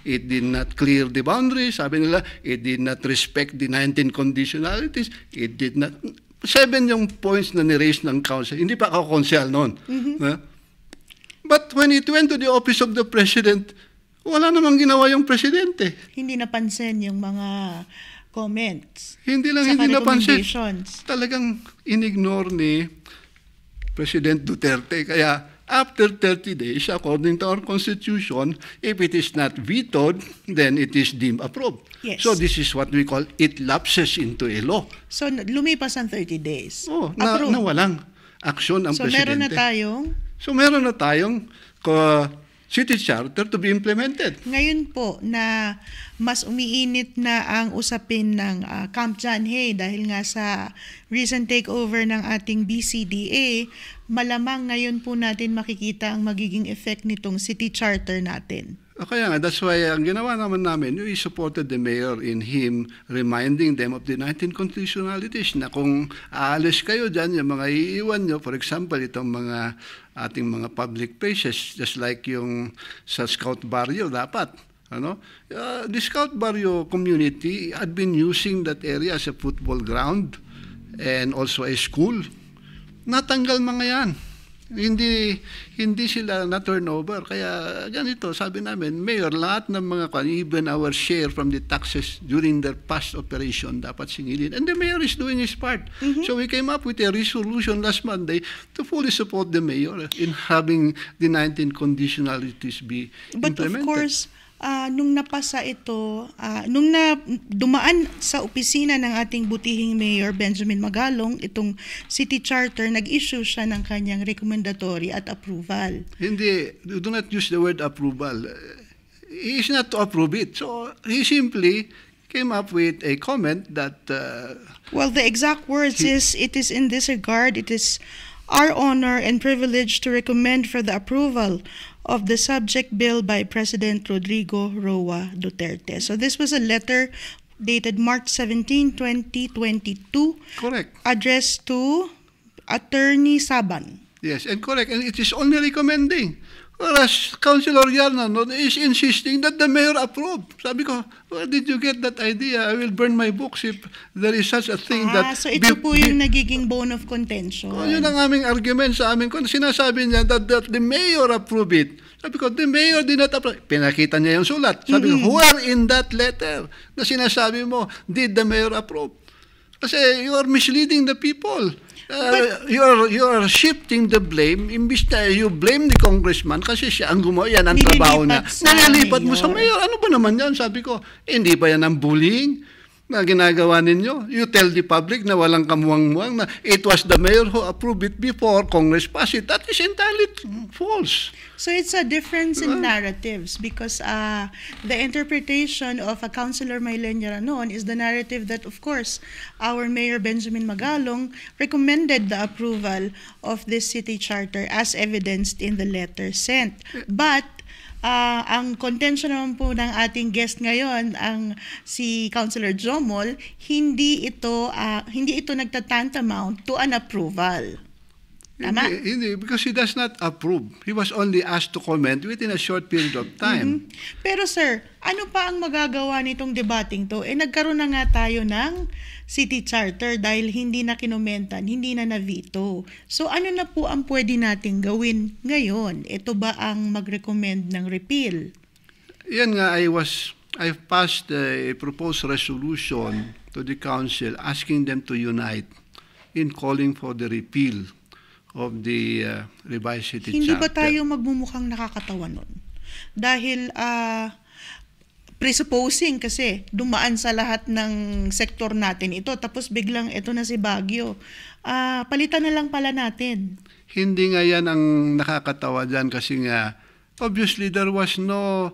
It did not clear the boundaries. Sabi nila, it did not respect the 19 conditionalities. It did not... 7 yung points na ni-raise ng council. Hindi pa ako konsel noon. But when it went to the office of the president, wala namang ginawa yung presidente. Hindi napansin yung mga comments. Hindi napansin. Talagang inignore ni President Duterte. Kaya after 30 days, according to our constitution, if it is not vetoed, then it is deemed approved. Yes. So this is what we call it lapses into a law. So lumipas ang 30 days. Na walang aksyon ang presidente. So meron na tayong city charter to be implemented. Ngayon po na mas umiinit na ang usapin ng Camp John Hay dahil nga sa recent takeover ng ating BCDA, malamang ngayon po natin makikita ang magiging effect nitong city charter natin. Kaya nga, that's why ang ginawa naman namin, we supported the mayor in him reminding them of the 19 constitutionalities na kung aalis kayo dyan, yung mga iiwan nyo, for example, itong mga ating mga public places, just like yung sa Scout Barrio, dapat. The Scout Barrio community had been using that area as a football ground and also a school. Natanggal mga yan. Hindi sila na-turnover. Kaya ganito, sabi namin, Mayor, lahat ng mga even our share from the taxes during their past operation dapat singilin. And the Mayor is doing his part. So we came up with a resolution last Monday to fully support the Mayor in having the 19 conditionalities be implemented. But of course, nung napasa ito, nung dumaan sa opisina ng ating butihing Mayor Benjamin Magalong, itong City Charter, nag-issue siya ng kanyang recommendatory at approval. Hindi, do not use the word approval. He is not to approve it. So he simply came up with a comment that... well, the exact words is, it is in this regard, it is our honor and privilege to recommend for the approval of the subject bill by President Rodrigo Roa Duterte. So this was a letter dated March 17, 2022. Correct. Addressed to Attorney Saban. Yes, and correct. And it is only recommending. Whereas Councilor Yarna is insisting that the mayor approve. Sabi ko, where did you get that idea? I will burn my books if there is such a thing that... So ito po yung nagiging bone of contention. Yun ang aming argument sa amin. Sinasabi niya that the mayor approve it. Sabi ko, the mayor did not approve. Pinakita niya yung sulat. Sabi ko, where in that letter na sinasabi mo, did the mayor approve? Kasi you are misleading the people. You are shifting the blame. Imbis na you blame the congressman kasi siya ang gumawa, yan ang trabaho niya. Nalilipat mo sa mayor. Ano ba naman yan? Sabi ko, hindi ba yan ang bullying na ginagawa ninyo? You tell the public na walang kamuwang-muwang na it was the mayor who approved it before Congress passed it. That is entirely false. So it's a difference in narratives because the interpretation of a Councilor Mylen Yaranon is the narrative that, of course, our Mayor Benjamin Magalong recommended the approval of this city charter as evidenced in the letter sent. But ang contention naman po ng ating guest ngayon, ang si Councilor Jomol, hindi ito nagtatantamount to an approval. Tama? Hindi, because he does not approve. He was only asked to comment within a short period of time. Pero sir, ano pa ang magagawa nitong debating to? Nagkaroon na nga tayo ng city charter dahil hindi na kinomentan, hindi na na-veto. So ano na po ang pwede nating gawin ngayon? Ito ba ang mag-recommend ng repeal? Yan nga, I passed a proposed resolution to the council asking them to unite in calling for the repeal of the revised city Hindi charter. ba tayo magmumukhang nakakatawa nun? Dahil presupposing kasi dumaan sa lahat ng sektor natin ito, tapos biglang ito na si Baguio. Palitan na lang pala natin. Hindi nga yan ang nakakatawa dyan kasi nga, obviously there was no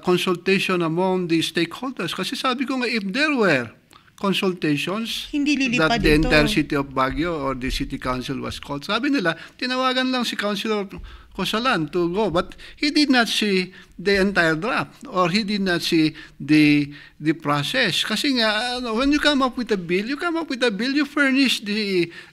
consultation among the stakeholders. Kasi sabi ko nga, if there were consultations Hindi lilipad that the ito. entire city of Baguio or the city council was called, sabi nila, tinawagan lang si Councilor Cosalan to go, but he did not see the entire draft or he did not see the process. Kasi nga, when you come up with a bill, you furnish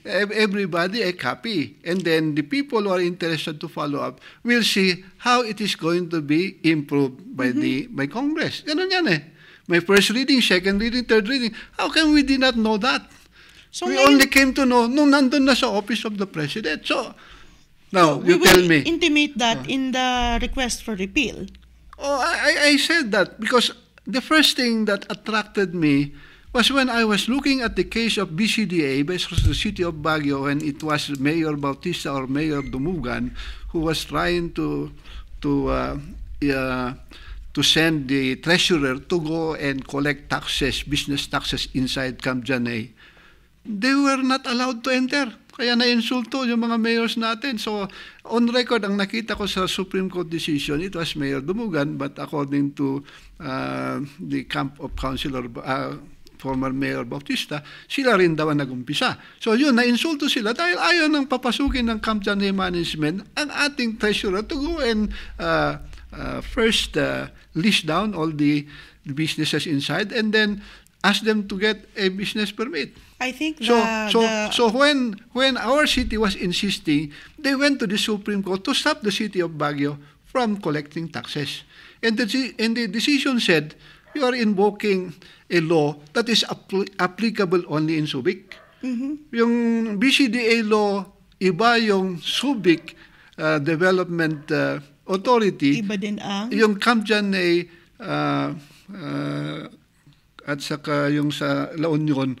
everybody a copy. And then the people who are interested to follow up will see how it is going to be improved by Congress. Ganun yan eh. May first reading, second reading, third reading. How come we did not know that? So we ngayon, only came to know nung nandun na sa office of the president. So, now, we you tell will me. intimate that in the request for repeal. Oh, I said that because the first thing that attracted me was when I was looking at the case of BCDA versus the city of Baguio, when it was Mayor Bautista or Mayor Dumugan who was trying to send the treasurer to go and collect taxes, business taxes inside Camp Janay. They were not allowed to enter. Kaya na-insulto yung mga mayors natin. So, on record, ang nakita ko sa Supreme Court decision, it was Mayor Dumugan, but according to the camp of former Mayor Bautista, sila rin daw ang nag-umpisa. So yun, na-insulto sila dahil ayaw nang papasukin ng Camp Janay management ang ating treasurer to go and first list down all the businesses inside and then ask them to get a business permit. I think So when our city was insisting, they went to the Supreme Court to stop the city of Baguio from collecting taxes. And the decision said, you are invoking a law that is applicable only in Subic. Yung BCDA law, iba yung Subic Development Authority. Iba din ang Yung Camp Janay at saka yung sa La Union,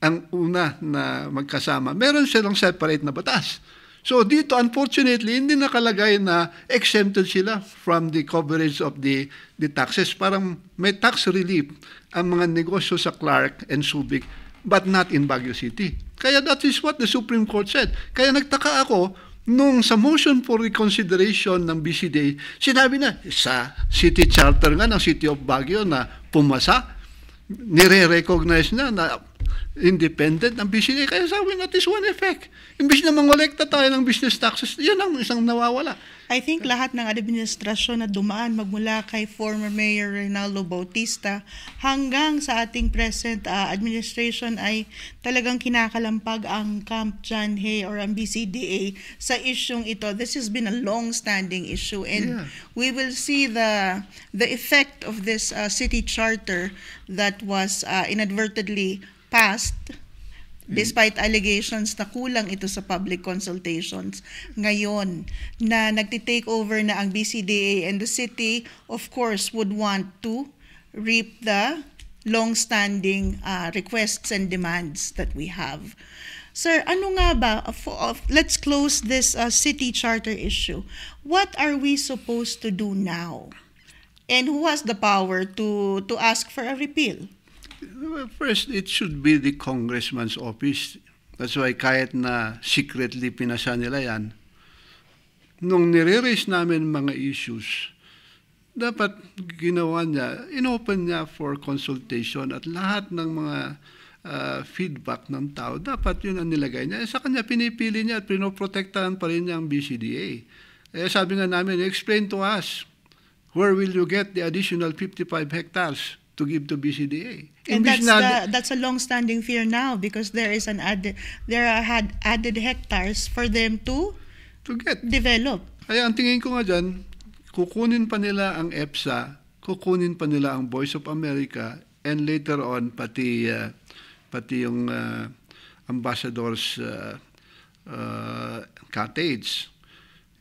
ang una na magkasama. Meron silang separate na batas. So dito, unfortunately, hindi nakalagay na exempted sila from the coverage of the taxes. Parang may tax relief ang mga negosyo sa Clark and Subic, but not in Baguio City. Kaya that is what the Supreme Court said. Kaya nagtaka ako, nung sa motion for reconsideration ng BCDA, sinabi na, sa city charter nga ng City of Baguio na pumasa, nire-recognize na independent ang BCDA. Kaya sabi na, this one effect. Imbis na mangolekta tayo ng business taxes, yan ang isang nawawala. I think lahat ng administrasyon na dumaan magmula kay former Mayor Reynaldo Bautista hanggang sa ating present administration ay talagang kinakalampag ang Camp Janay or ang BCDA sa isyong ito. This has been a long-standing issue and we will see the effect of this city charter that was inadvertently passed despite allegations na kulang ito sa public consultations. Ngayon, na nagtitake over na ang BCDA and the city, of course, would want to reap the long-standing requests and demands that we have. Sir, ano nga ba, let's close this city charter issue. What are we supposed to do now? And who has the power to ask for a repeal? Well, first, it should be the congressman's office. That's why kahit na secretly pinasa nila yan, nung nire-raise namin mga issues, dapat ginawa niya, inopen niya for consultation at lahat ng mga feedback ng tao, dapat yun ang nilagay niya. Sa kanya, pinipili niya at pinoprotektahan pa rin niya ang BCDA. Sabi nga namin, explain to us, where will you get the additional 55 hectares to give to BCDA? And that's a long-standing fear now because there are added hectares for them to get develop. Kaya ang tingin ko nga dyan, kukunin pa nila ang EPSA, kukunin pa nila ang Voice of America, and later on pati yung ambassador's cottage.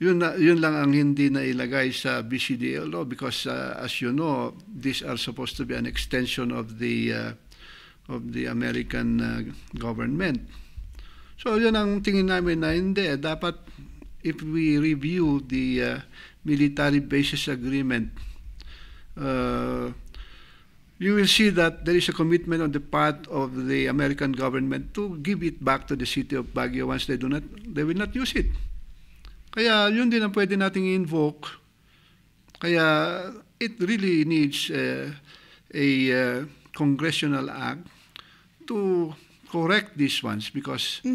Yun lang ang hindi na ilagay sa BCDA law because as you know, these are supposed to be an extension of the American government. So yun ang tingin namin na hindi. Dapat if we review the military bases agreement, you will see that there is a commitment on the part of the American government to give it back to the city of Baguio once they will not use it. Kaya yun din ang pwede nating invoke. Kaya it really needs a congressional act to correct these ones because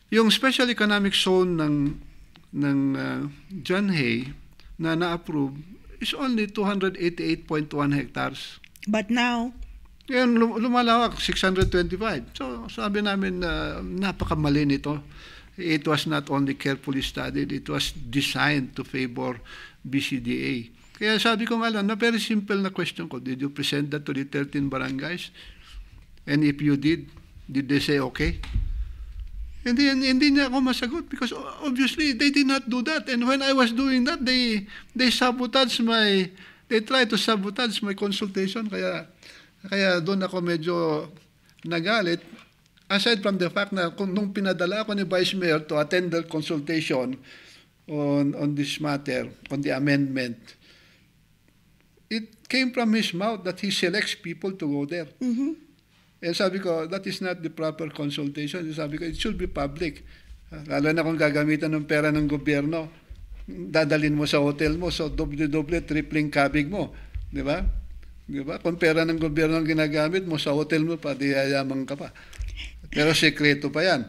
yung special economic zone ng John Hay na na-approve is only 288.1 hectares. But now, yan, lumalawak, 625. So sabi namin napakamali nito. It was not only carefully studied, it was designed to favor BCDA. Kaya sabi ko nga lang, na very simple na question ko, did you present that to the 13 barangays? And if you did they say okay? Hindi niya ako masagot because obviously they did not do that. And when I was doing that, they tried to sabotage my consultation. Kaya doon ako medyo nagalit. Aside from the fact na nung pinadala ako ni Vice Mayor to attend the consultation on this matter, on the amendment, it came from his mouth that he selects people to go there. And sabi ko, that is not the proper consultation. Sabi ko, it should be public. Lalo na kung gagamitan ng pera ng gobyerno, dadalin mo sa hotel mo, so doble-doble, tripling kabig mo. Di ba? Di ba? Kung pera ng gobyerno ang ginagamit mo, sa hotel mo pa, di yayaman ka pa. Pero sekreto pa yan.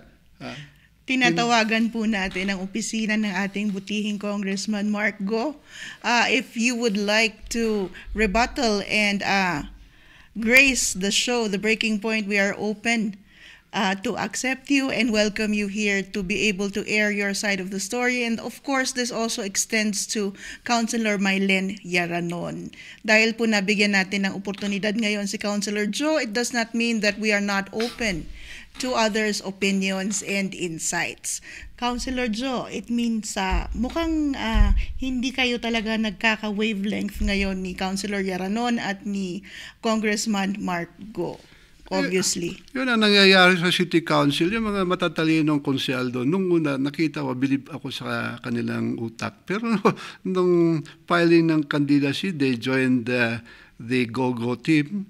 Tinatawagan po natin ang opisina ng ating butihing Congressman Mark Go. If you would like to rebuttal and grace the show, the Breaking Point, we are open to accept you and welcome you here to be able to air your side of the story. And of course, this also extends to Councilor Mylene Yaranon. Dahil po nabigyan natin ng oportunidad ngayon si Councilor Joe, it does not mean that we are not open to others' opinions and insights. Councilor Joe, it means mukhang hindi kayo talaga nagkaka-wavelength ngayon ni Councilor Yaranon at ni Congressman Mark Go. Obviously. Yun ang nangyayari sa City Council. Yung mga matatalinong konsehal doon, nung una nakita ko, bilib ako sa kanilang utak. Pero nung filing ng candidacy, they joined the Go-Go team.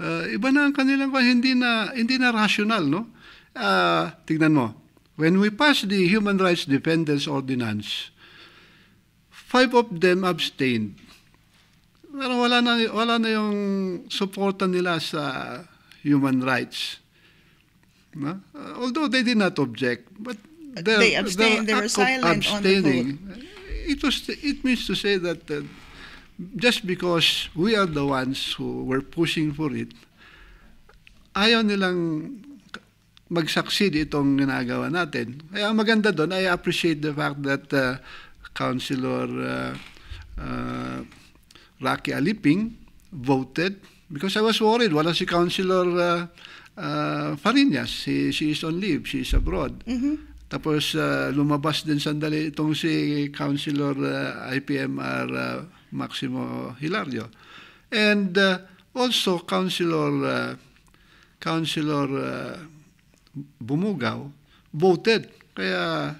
Iba na ang kanilang, hindi na rational, no? Tignan mo. When we passed the Human Rights Defenders Ordinance, 5 of them abstained. Pero wala na yung suporta nila sa human rights. No? Although they did not object, but they abstained, they were silent on the vote. It means to say that just because we are the ones who were pushing for it, ayaw nilang mag-succeed itong ginagawa natin. Kaya ang maganda doon, I appreciate the fact that Councilor Rocky Aliping voted because I was worried. Wala si Councilor Farinas. She is on leave. She is abroad. Tapos lumabas din sandali itong si Councilor IPMR Maximo Hilario. And Also, Councilor Bumugaw voted. Kaya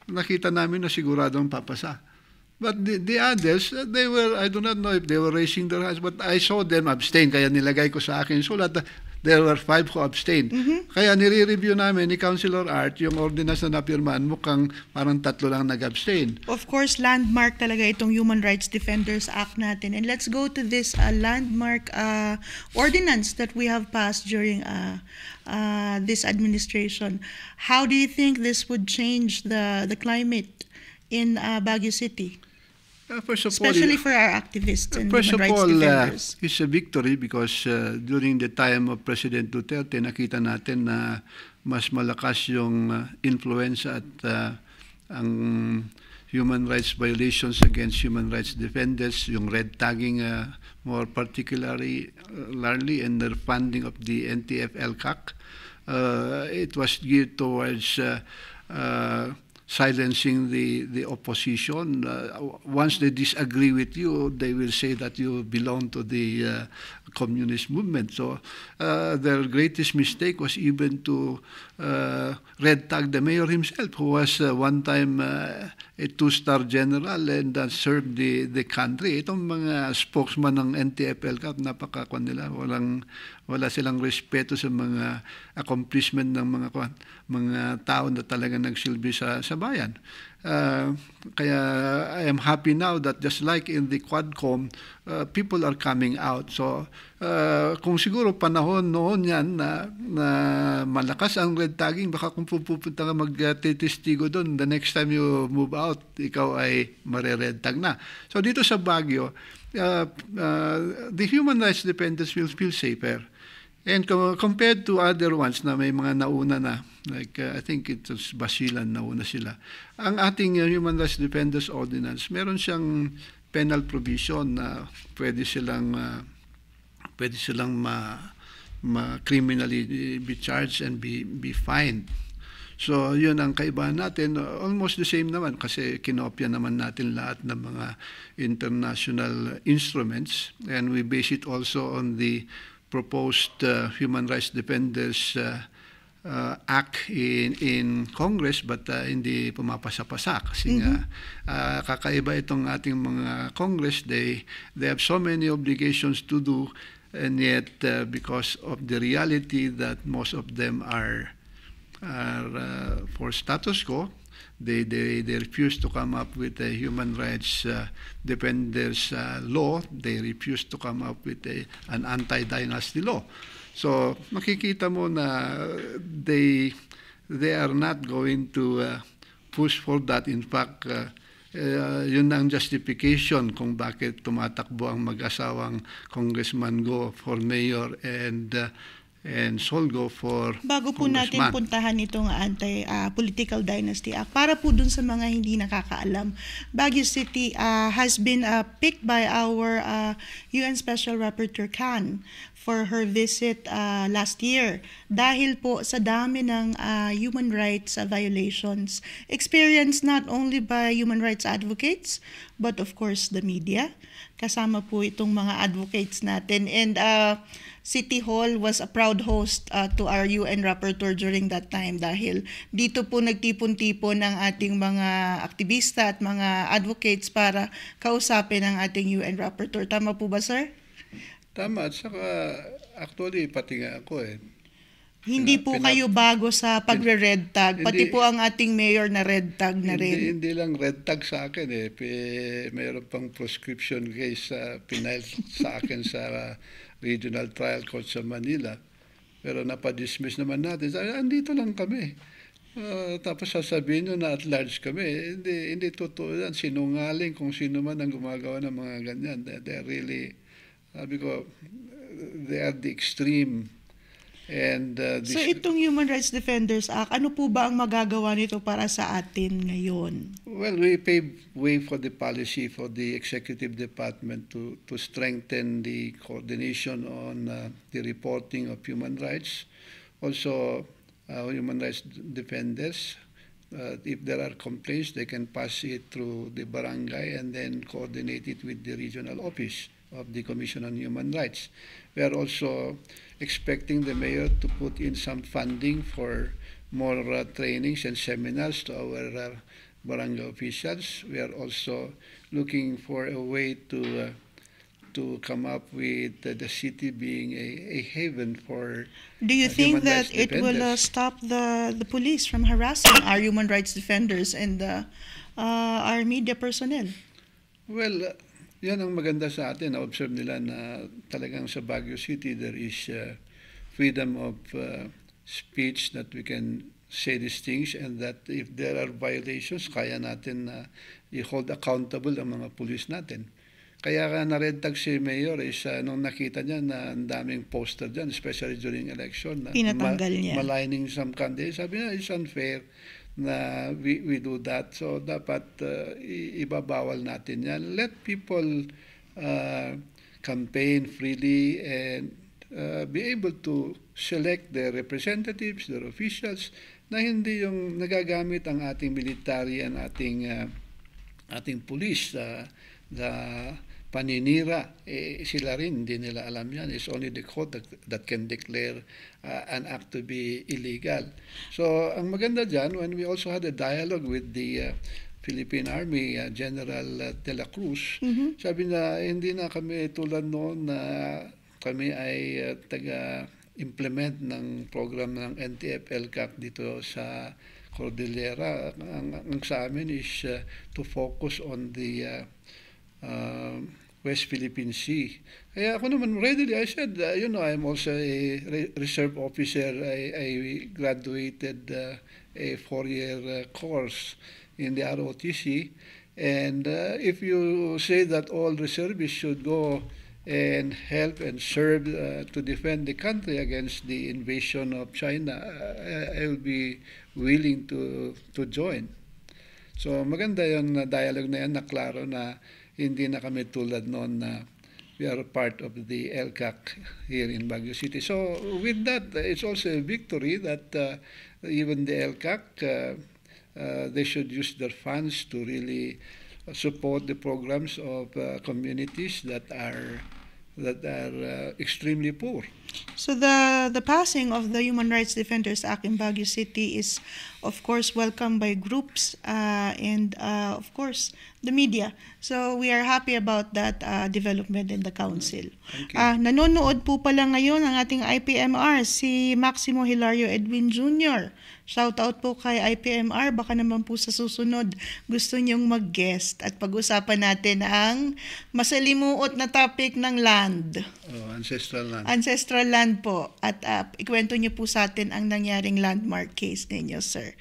nakita namin na siguradong papasa. But the others, they were, I do not know if they were raising their hands, but I saw them abstain. Kaya nilagay ko sa akin sulat, there were 5 who abstained. Kaya nire-review namin ni Councilor Art yung ordinance na napirmaan, mukhang parang 3 lang nag-abstain. Of course, landmark talaga itong Human Rights Defenders Act natin. And let's go to this landmark ordinance that we have passed during this administration. How do you think this would change the climate in Baguio City? First of all, Especially for our activists and first human of rights all, defenders. it's a victory because during the time of President Duterte, nakita natin na mas malakas yung influence at ang human rights violations against human rights defenders, yung red tagging more particularly in the funding of the NTF-ELCAC. It was geared towards silencing the opposition. Once they disagree with you, they will say that you belong to the communist movement. So their greatest mistake was even to red tag the mayor himself, who was one time a 2-star general and served the country. Itong mga spokesman ng NTF-ELCAC, napakakwan nila. Wala silang respeto sa mga accomplishment ng mga tao na talaga nagsilbi sa bayan. Kaya I am happy now that just like in the Quadcom, people are coming out. So kung siguro panahon noon yan na malakas ang red tagging, baka kung pupunta ka magtitistigo doon, the next time you move out, ikaw ay mare-red tag na. So dito sa Baguio, the human rights defenders will feel safer. And compared to other ones na may mga nauna na, like I think it was Basilan, nauna sila. Ang ating Human Rights Defenders Ordinance, meron siyang penal provision na pwede silang criminally be charged and be fined. So yun ang kaibahan natin. Almost the same naman kasi kinopya naman natin lahat ng mga international instruments, and we base it also on the proposed Human Rights Defenders Act in Congress, but hindi pumapasa-pasa kasi kakaiba itong ating mga Congress. They have so many obligations to do, and yet because of the reality that most of them are for status quo, they refuse to come up with a human rights defenders law. They refuse to come up with an anti-dynasty law. So makikita mo na they are not going to push for that. In fact, yun ang justification kung bakit tumatakbo ang mag-asawang Congressman Go for mayor and Solgo for Bago po natin congressman. puntahan itong Anti-Political Dynasty Act, para po dun sa mga hindi nakakaalam, Baguio City has been picked by our UN Special Rapporteur Khan for her visit last year dahil po sa dami ng human rights violations experienced not only by human rights advocates but of course the media. Kasama po itong mga advocates natin, and City Hall was a proud host to our UN Rapporteur during that time dahil dito po nagtipon-tipon ng ating mga aktivista at mga advocates para kausapin ang ating UN Rapporteur. Tama po ba, sir? Tama, at saka actually pati nga ako Hindi po kayo bago sa pagre-red tag, pati po ang ating mayor na red tag na rin. Hindi lang red tag sa akin mayroon pang proscription case pinile sa akin sa Regional Trial Court sa Manila. Pero napadismiss naman natin. Andito lang kami. Tapos sasabihin nyo na at large kami. Hindi totoo yan. Sinungaling kung sino man ang gumagawa ng mga ganyan. They're really, sabi ko, they are the extreme. And so itong Human Rights Defenders Act, ano po ba ang magagawa nito para sa atin ngayon? Well, we pave way for the policy for the Executive Department to strengthen the coordination on the reporting of human rights. Also, human rights defenders, if there are complaints, they can pass it through the barangay and then coordinate it with the regional office of the Commission on Human Rights. We are also expecting the mayor to put in some funding for more trainings and seminars to our barangay officials. We are also looking for a way to come up with the city being a haven for Do you think human that rights it will defenders. stop the police from harassing our human rights defenders and our media personnel? Well, yan ang maganda sa atin. Na-observe nila na talagang sa Baguio City there is freedom of speech, that we can say these things, and that if there are violations, kaya natin na i-hold accountable ang mga pulis natin. Kaya ka na-red tag si Mayor is nung nakita niya na ang daming poster dyan, especially during election, na Pinatanggal niya. maligning some candidates. Sabi niya, it's unfair na we do that. So dapat ibabawal natin yan. Let people campaign freely and be able to select their representatives, their officials, na hindi yung nagagamit ang ating military and ating police the paninira. Sila rin, hindi nila alam yan. It's only the court that can declare an act to be illegal. So, ang maganda dyan, when we also had a dialogue with the Philippine Army, General De La Cruz, sabi na, hindi na kami tulad noon na kami ay taga-implement ng program ng NTF-ELCAC dito sa Cordillera. Ang sa amin is to focus on the West Philippine Sea. Kaya ako naman readily, I said, I'm also a reserve officer. I graduated a 4-year course in the ROTC. And if you say that all reservists should go and help and serve to defend the country against the invasion of China, I will be willing to join. So maganda yung dialogue na yan, na klaro na hindi na kami tulad noon na we are part of the ELCAC here in Baguio City. So with that, it's also a victory that even the ELCAC, they should use their funds to really support the programs of communities that are extremely poor. So the passing of the Human Rights Defenders Act in Baguio City is, of course, welcomed by groups and, of course, the media. So we are happy about that development in the council. Thank you. Nanonood po pala ngayon ang ating IPMR, si Maximo Hilario Edwin Jr. Shout out po kay IPMR. Baka naman po sa susunod gusto niyong mag-guest at pag-usapan natin ang masalimuot na topic ng land. Ancestral land. Ancestral land po. At ikwento niyo po sa atin ang nangyaring landmark case ninyo, sir.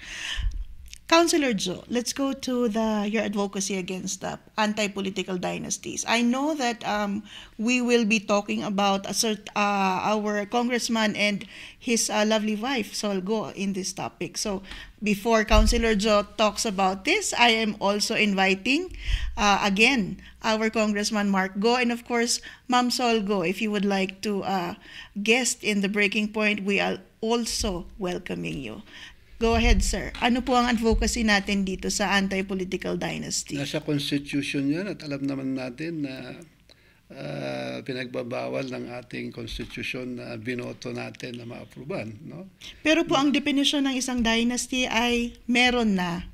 Councilor Joe, let's go to your advocacy against anti-political dynasties. I know that we will be talking about our congressman and his lovely wife, Solgo, in this topic. So before Councilor Joe talks about this, I am also inviting again our Congressman Mark Go, and of course, Ma'am Solgo, if you would like to guest in the Breaking Point, we are also welcoming you. Go ahead, sir. Ano po ang advocacy natin dito sa anti-political dynasty? Nasa Constitution yan, at alam naman natin na pinagbabawal ng ating Constitution na binoto natin na ma-aproban. No? Pero po ang definition ng isang dynasty ay meron na.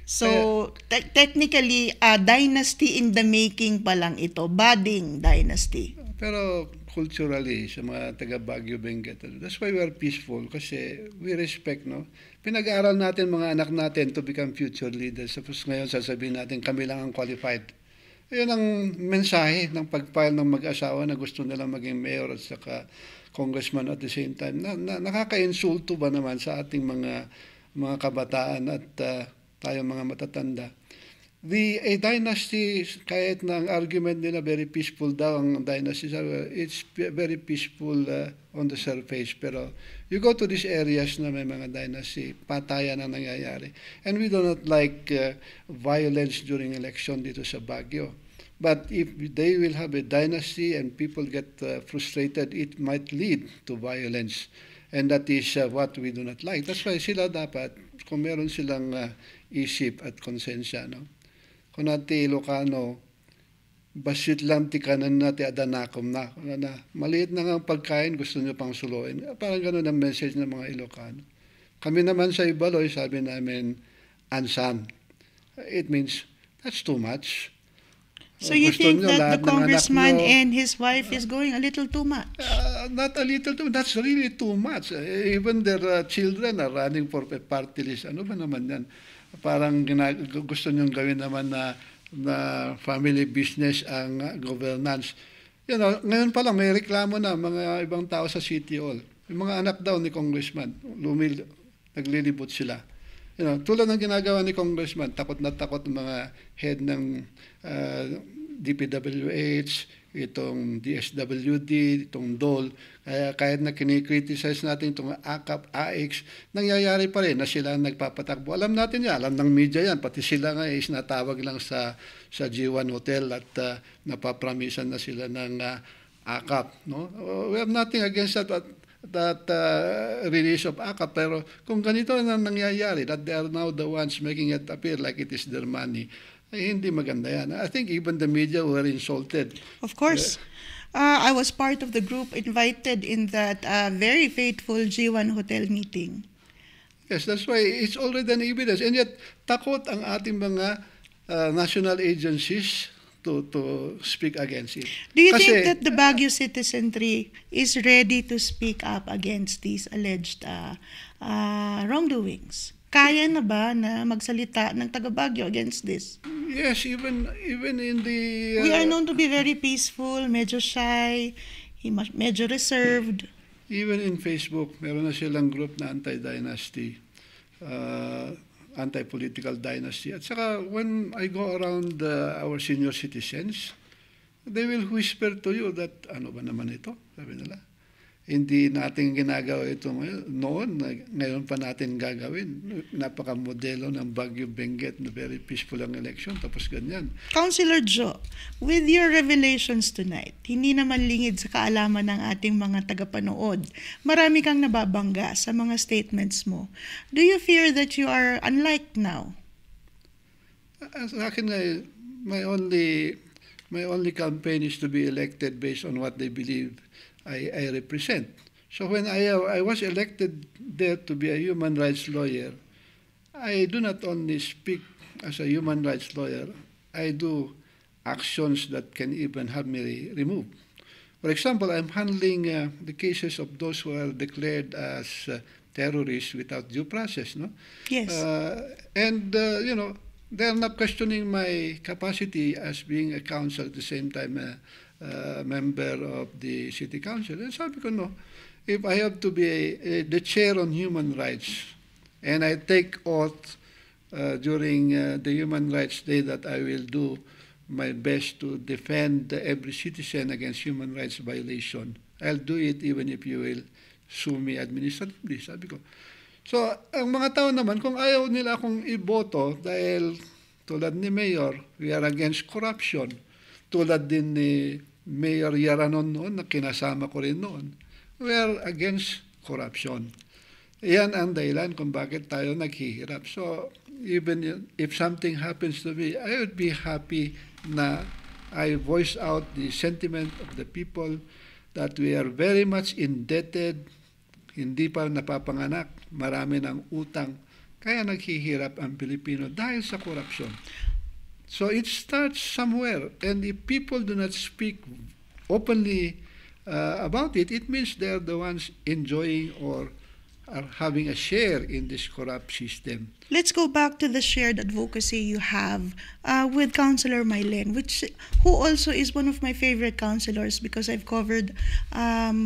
So, technically, dynasty in the making pa lang ito. Budding dynasty. Pero culturally, sa mga taga-Baguio, Benguet, that's why we are peaceful, kasi we respect, no? Pinag-aaral natin mga anak natin to become future leaders. Tapos ngayon sasabihin natin kami lang ang qualified. Ayun ang mensahe ng pag-file ng mag-asawa na gusto nilang maging mayor at saka congressman at the same time. Nakaka-insulto ba naman sa ating mga kabataan at tayong mga matatanda? A dynasty, kahit na ang argument nila very peaceful daw ang dynasty, it's very peaceful on the surface. Pero you go to these areas na may mga dynasty, patayan ang nangyayari. And we do not like violence during election dito sa Baguio. But if they will have a dynasty and people get frustrated, it might lead to violence. And that is what we do not like. That's why sila dapat, kung meron silang isip at konsensya, no? Kung natin Ilocano, basit lang ti kanan na ti adanakom na. Maliit na nga ang pagkain, gusto nyo pang suluin. Parang ganun ang message ng mga Ilocano. Kami naman sa Ibaloy, sabi namin, ansan. It means, that's too much. So you Gusto think nyo, that lahat the ng anak congressman nyo, and his wife is going a little too much? not a little too, that's really too much. Even their children are running for a party list. Ano ba naman yan? Parang gusto nyong gawin naman na family business ang governance. You know, ngayon pa lang may reklamo na mga ibang tao sa City Hall. Yung mga anak daw ni Congressman, naglilibot sila. You know, tulad ng ginagawa ni Congressman, takot na takot ang mga head ng DPWH, itong DSWD, itong DOL. Kaya kahit na kinikriticize natin itong AKAP, AX, nangyayari pa rin na sila nagpapatakbo. Alam natin yan, alam ng media yan, pati sila nga is natawag lang sa G1 Hotel at napapramisan na sila ng AKAP. No? We have nothing against that release of AKAP, pero kung ganito na nangyayari, that they are now the ones making it appear like it is their money, ay hindi maganda yan. I think even the media were insulted. Of course. I was part of the group invited in that very faithful G1 Hotel meeting. Yes, that's why it's already an evidence. And yet, takot ang ating mga national agencies to speak against it. Do you think that the Baguio citizenry is ready to speak up against these alleged wrongdoings? Kaya na ba na magsalita ng taga Baguio against this? Yes, even in the... We are known to be very peaceful, medyo shy, medyo reserved. Even in Facebook, meron na silang group na anti-dynasty, anti-political dynasty. At saka when I go around our senior citizens, they will whisper to you that, ano ba naman ito? Sabi nila. Hindi natin ginagawa ito noon, ngayon pa natin gagawin. Napaka-modelo ng Baguio Benguet na very peaceful ang election, tapos ganyan. Councilor Joe, with your revelations tonight, hindi naman lingid sa kaalaman ng ating mga tagapanood, marami kang nababangga sa mga statements mo. Do you fear that you are unlike now? Sa akin, my only campaign is to be elected based on what they believe I represent. So when I was elected there to be a human rights lawyer, I do not only speak as a human rights lawyer, I do actions that can even have me removed. For example, I'm handling the cases of those who are declared as terrorists without due process. No? Yes. You know, they're not questioning my capacity as being a counsel at the same time member of the city council. And sabi ko, no, if I have to be the chair on human rights, and I take oath during the Human Rights Day that I will do my best to defend every citizen against human rights violation, I'll do it even if you will sue me administratively, sabi ko. So, ang mga tao naman, kung ayaw nila akong iboto dahil tulad ni Mayor, we are against corruption, tulad din ni Mayor Yaranon noon, na kinasama ko rin noon, we are against corruption. Yan ang dahilan kung bakit tayo naghihirap. So, even if something happens to me, I would be happy na I voice out the sentiment of the people that we are very much indebted, hindi pa napapanganak, marami ng utang, kaya naghihirap ang Pilipino dahil sa korupsyon. So it starts somewhere, and if people do not speak openly about it, it means they're the ones enjoying or are having a share in this corrupt system. Let's go back to the shared advocacy you have with Councilor Mylene, who also is one of my favorite councilors because I've covered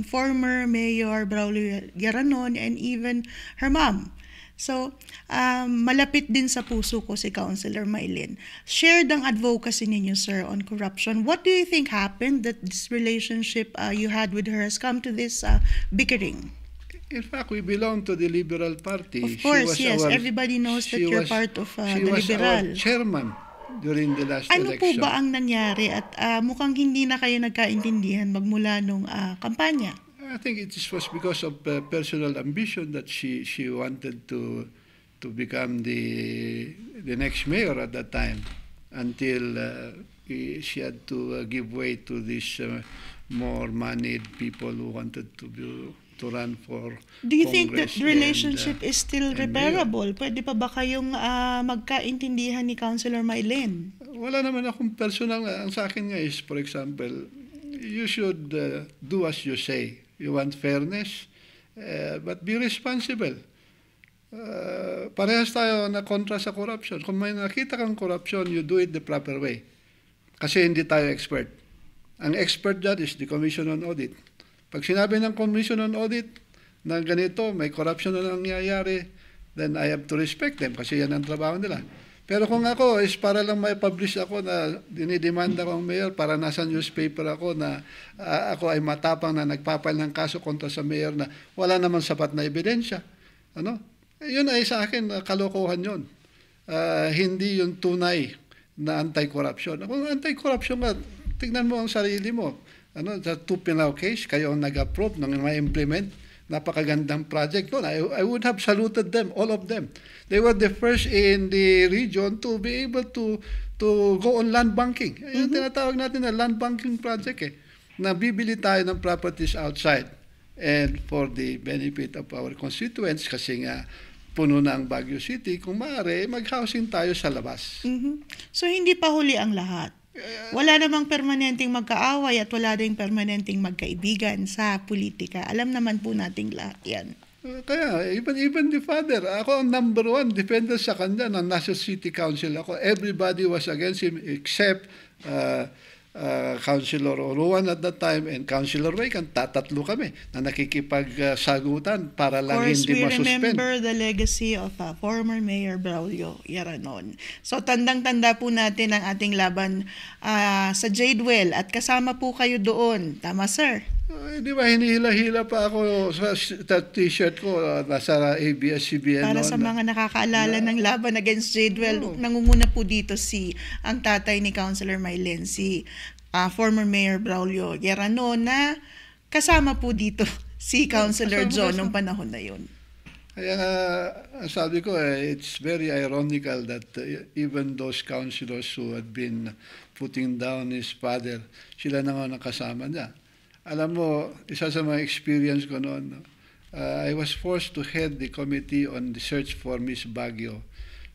former Mayor Braulio Yaranon and even her mom. So, malapit din sa puso ko si Councilor Mylene. Shared ang advocacy ninyo, sir, on corruption. What do you think happened that this relationship you had with her has come to this bickering? In fact, we belong to the Liberal Party. Of course, yes. Everybody knows that you're part of the Liberal. She was our chairman during the last ano election. Ano po ba ang nangyari at mukhang hindi na kayo nagkaintindihan magmula nung kampanya? I think it was because of personal ambition that she wanted to become the next mayor at that time. until she had to give way to these more moneyed people who wanted to run for Do you think that Congress relationship is still and mayor. repairable? Pwede pa ba kayong magkaintindihan ni Councilor Mylene? Wala naman akong personal. Ang sa akin nga is, for example, you should do as you say. You want fairness, but be responsible. Parehas tayo na kontra sa corruption. Kung may nakita kang corruption, you do it the proper way. Kasi hindi tayo expert. Ang expert dyan is the Commission on Audit. Pag sinabi ng Commission on Audit na ganito, may corruption na nangyayari, then I have to respect them kasi yan ang trabaho nila. Pero kung ako is para lang may publish ako na dinidemanda ko ang mayor para nasa newspaper ako na ako ay matapang na nagpapile ng kaso kontra sa mayor na wala naman sapat na ebidensya. Ano? Yun ay sa akin, kalokohan yun. Hindi yung tunay na anti-corruption. Kung anti-corruption nga, tignan mo ang sarili mo. Ano, sa Tupinao case, kayo ang nag-approve ng ma-implement. Napakagandang project doon. I would have saluted them, all of them. They were the first in the region to be able to go on land banking. Yung tinatawag natin na land banking project na bibili tayo ng properties outside and for the benefit of our constituents kasi nga puno na ang Baguio City, kung maaari, mag-housing tayo sa labas. So, hindi pa huli ang lahat. Wala namang permanenteng magkaaway at wala ding permanenteng magkaibigan sa politika. Alam naman po nating lahat yan. Kaya, even the father, ako ang number one, depende sa kanya, na nasa city council ako. Everybody was against him except Councilor Oruan at that time and Councilor Waycan. Tatatlo kami na nakikipagsagutan para lang hindi masuspend. Of course, we remember the legacy of former Mayor Braulio Yaranon. So, tandang-tanda po natin ang ating laban sa Jadewell at kasama po kayo doon. Tama, sir? Di ba, hinihila-hila pa ako sa t-shirt ko, nasa ABS-CBN. Para sa mga nakakaalala ng laban against Jadewell, nangunguna po dito ang tatay ni Councilor Mylene, si former Mayor Braulio Yaranon, na kasama po dito si Councilor John nung panahon na yun. Kaya sabi ko, it's very ironical that even those councilors who had been putting down his father, sila na nga nakasama niya. Alam mo, isa sa mga experience ko noon, I was forced to head the committee on the search for Miss Baguio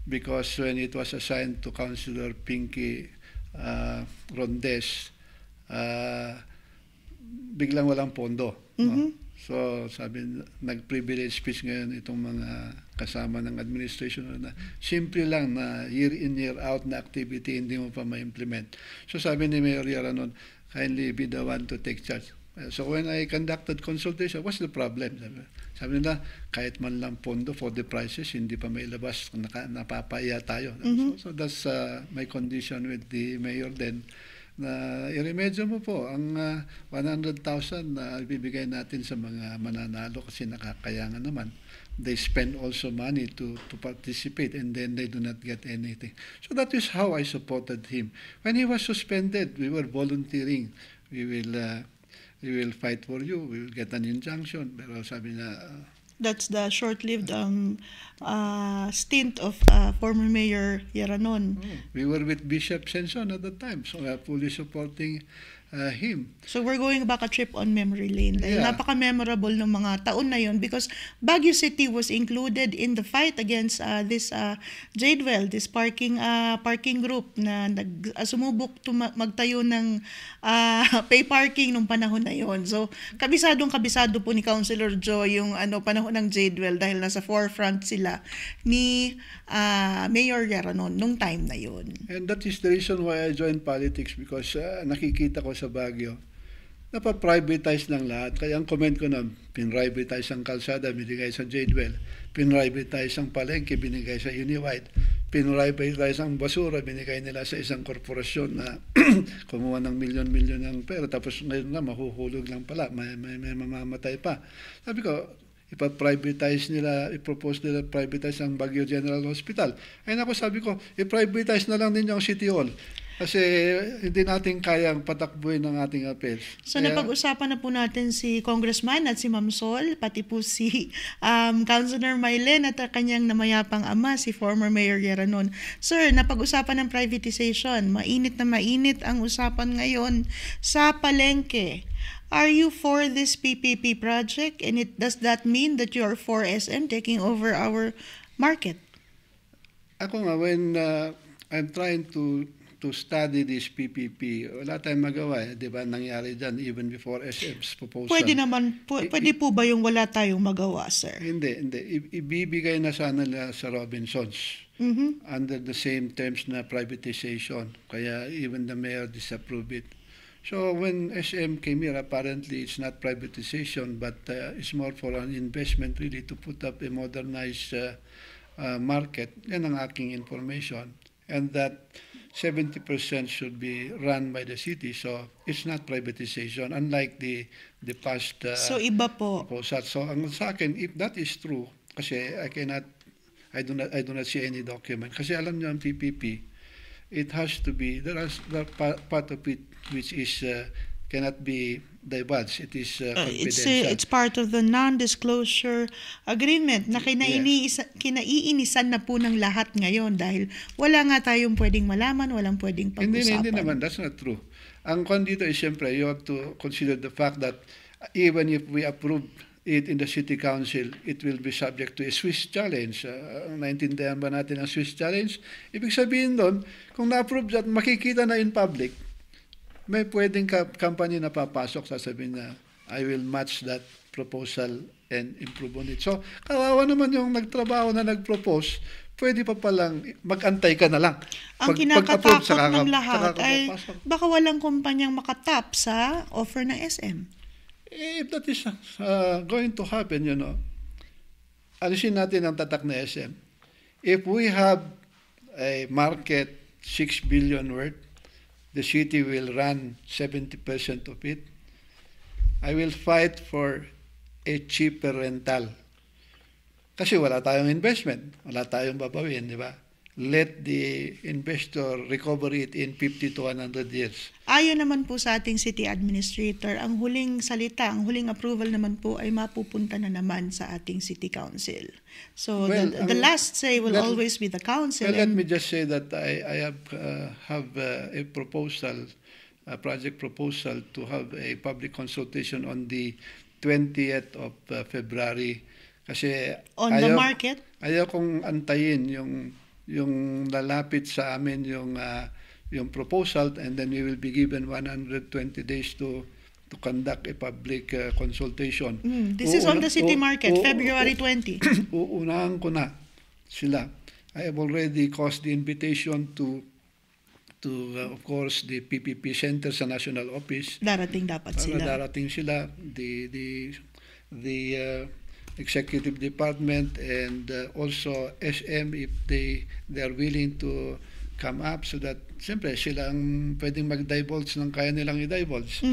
because when it was assigned to Councilor Pinky Rondes, biglang walang pondo. No? So, sabi, nag-privilege speech ngayon itong mga kasama ng administration na simple lang na year in, year out na activity, hindi mo pa ma-implement. So, sabi ni Mayor Yaranon, kindly be the one to take charge. So when I conducted consultation, what's the problem? Sabi nila, kahit man lang pondo for the prices, hindi pa may labas, napapaya tayo. So that's my condition with the mayor then, na iremedyo mo po ang 100,000 na ibibigay natin sa mga mananalo kasi nakakayangan naman. They spend also money to participate and then they do not get anything. So that is how I supported him. When he was suspended, we were volunteering. We will fight for you. We will get an injunction. Pero sabi niya, that's the short-lived stint of former Mayor Yaranon. We were with Bishop Senson at the time, so we are fully supporting him. So we're going back a trip on memory lane. Dahil Yeah. napaka-memorable ng mga taon na yun because Baguio City was included in the fight against this Jadewell, this parking group na sumubok magtayo ng pay parking nung panahon na yon. So kabisado po ni Councilor Joe yung panahon ng Jadewell dahil nasa forefront sila ni Mayor Yaranon nung time na yon. And that is the reason why I joined politics because nakikita ko sa Baguio, napa-privatize ng lahat. Kaya ang comment ko na, pinrivatize ang kalsada, binigay sa Jadewell. Pinrivatize ang palengke, binigay sa Uniwide. Pinrivatize ang basura, binigay nila sa isang korporasyon na kumuha ng milyon-milyon ng pera. Tapos ngayon na, mahuhulog lang pala, may mamamatay pa. Sabi ko, ipa-privatize nila, i-propose nila privatize ang Baguio General Hospital. Ay nako, sabi ko, i-privatize na lang ninyo ang City Hall. Kasi hindi natin kayang patakbuhin ng ating appeals. So napag-usapan na po natin si Congressman at si Ma'am Sol, pati po si Councilor Mylene at ang kanyang namayapang ama, si former Mayor Yeranon. Sir, napag-usapan ng privatization. Mainit na mainit ang usapan ngayon sa palengke. Are you for this PPP project? And does that mean that you are for SM taking over our market? Ako nga, when I'm trying to study this PPP, wala tayong magawa. Di ba nangyari dyan even before SM's proposal? Pwede po ba yung wala tayong magawa, sir? Hindi. Ibibigay na sana nila sa Robinsons under the same terms na privatization. Kaya even the mayor disapproved it. So when SM came here, apparently it's not privatization, but it's more for an investment really to put up a modernized market. Yan ang aking information. And that 70% should be run by the city. So it's not privatization, unlike the past so iba po. proposal. So ang sa akin, if that is true, kasi I do not see any document. Kasi alam niyo ang PPP, it has to be, there are part of it which is cannot be divulged. It is confidential. It's part of the non-disclosure agreement na kinaiinisan na po ng lahat ngayon dahil wala nga tayong pwedeng malaman, walang pwedeng pag-usapan. Hindi naman, that's not true. Ang dito is siyempre, you have to consider the fact that even if we approve it in the city council, it will be subject to a Swiss challenge. Naintindihan ba natin ang Swiss challenge? Ibig sabihin doon, kung na-approve at makikita na in public, may pwedeng company na papasok, sasabihin na, I will match that proposal and improve on it. So, kawawa naman yung nagtrabaho na nag-propose, pwede pa palang mag-antay ka na lang. Ang kinakatakot ng lahat ay baka walang kumpanyang makatap sa offer ng SM. If that is going to happen, alisin natin ang tatak na SM. If we have a market 6 billion worth, the city will run 70% of it. I will fight for a cheaper rental. Kasi wala tayong investment. Wala tayong babawin, di ba? Let the investor recover it in 50 to 100 years. Ayon naman po sa ating city administrator, ang huling salita, ang huling approval naman po ay mapupunta na naman sa ating city council. So the last say will always be the council. Well, let me just say that I have a proposal, a project proposal to have a public consultation on the 20th of February. Kasi on the market? Ayaw kong antayin yung lalapit sa amin yung proposal, and then we will be given 120 days to conduct a public consultation. This is on the city market, February 20. Uunahan ko na sila. I have already caused the invitation to of course the PPP Center sa National Office. Darating dapat sila. Darating sila. The Executive Department and also SM if they are willing to come up so that siyempre sila ang pwedeng mag-divulge ng kaya nilang i-divulge.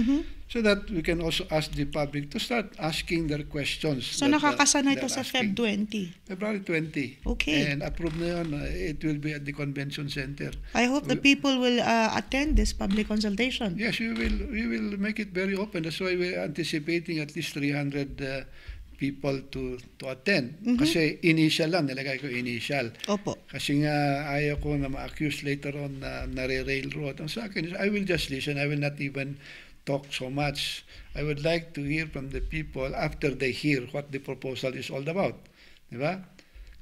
So that we can also ask the public to start asking their questions. So nakakasanay ito sa Feb 20? February 20. Okay. And approved na yun. It will be at the convention center. I hope the people will attend this public consultation. Yes, we will make it very open. That's why we're anticipating at least 300 people to attend. Kasi initial lang, nilagay ko initial. Opo. Kasi nga ayaw ko na ma-accuse later on na nare-railroad. Ang sa akin is, I will just listen. I will not even talk so much. I would like to hear from the people after they hear what the proposal is all about. Di ba?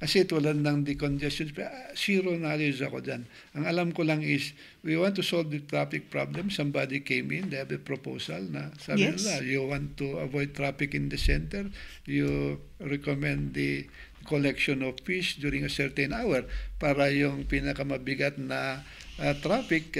Kasi tulad ng decongestion, zero knowledge ako dyan. Ang alam ko lang is, we want to solve the traffic problem. Somebody came in, they have a proposal na sabi nila, you want to avoid traffic in the center, you recommend the collection of fish during a certain hour para yung pinakamabigat na traffic,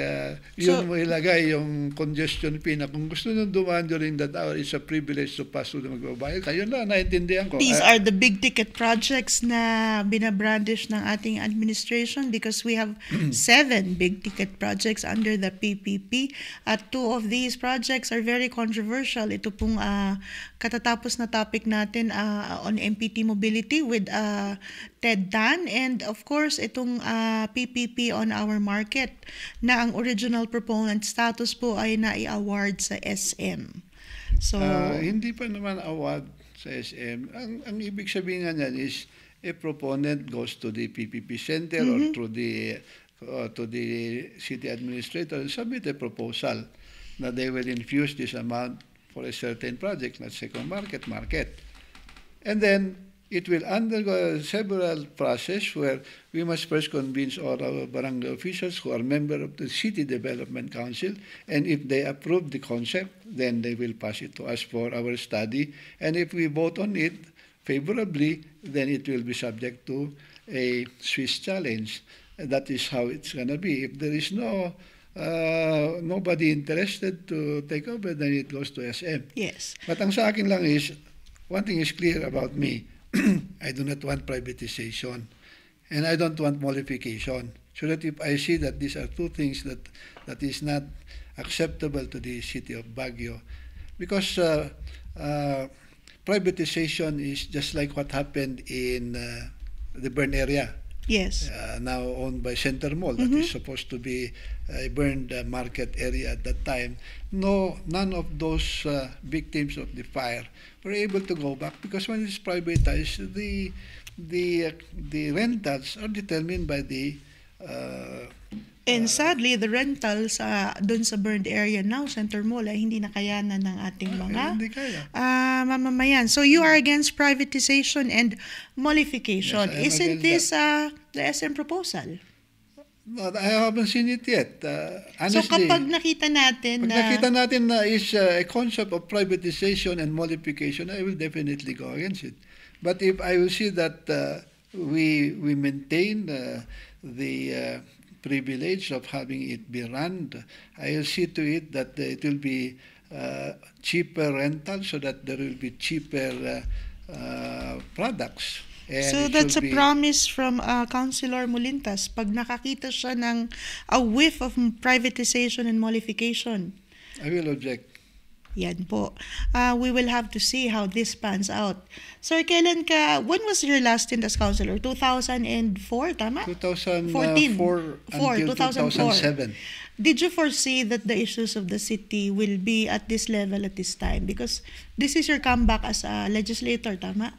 yun mo ilagay yung congestion fee na kung gusto nyo dumaan during that hour, it's a privilege to pass through the magbabayad. Ayun lang, naintindihan ko. These are the big ticket projects na binabrandish ng ating administration because we have 7 big ticket projects under the PPP at 2 of these projects are very controversial. Ito pong katatapos na topic natin on MPT mobility with Ted Tan, and of course itong PPP on our market na ang original proponent status po ay nai-award sa SM. So Hindi pa naman award sa SM. Ang ibig sabihin nga niyan is a proponent goes to the PPP center or to the city administrator and submit a proposal na they will infuse this amount for a certain project, let's say market. And then it will undergo several process where we must first convince all our barangay officials who are member of the City Development Council, and if they approve the concept, then they will pass it to us for our study. And if we vote on it favorably, then it will be subject to a Swiss challenge. And that is how it's going to be. If there is nobody interested to take over, then it goes to SM. yes. But ang sa akin lang is, one thing is clear about me. I do not want privatization. And I don't want mollification. So that if I see that these are two things that is not acceptable to the city of Baguio, because privatization is just like what happened in the Bern area. Yes. Now owned by Center Mall, that is supposed to be a burned market area at that time. None of those victims of the fire were able to go back because when it's privatized, the rentals are determined by the And sadly, the rentals doon sa burned area now, Center Mall, ay hindi na kayanan ng ating mga hindi kaya. mamamayan. So you are against privatization and mollification. Yes, Isn't this the SM proposal? No, I haven't seen it yet. So Honestly, kapag nakita natin na is a concept of privatization and mollification, I will definitely go against it. But if I will see that we maintain the privilege of having it be run, I will see to it that it will be cheaper rental so that there will be cheaper products. And So that's a promise from Councilor Molintas. Pag nakakita siya ng a whiff of privatization and mollification, I will object. yan po. We will have to see how this pans out. Sir, when was your last stint as councilor? 2004, tama? 2004 until 2007. Did you foresee that the issues of the city will be at this level at this time? Because this is your comeback as a legislator, tama?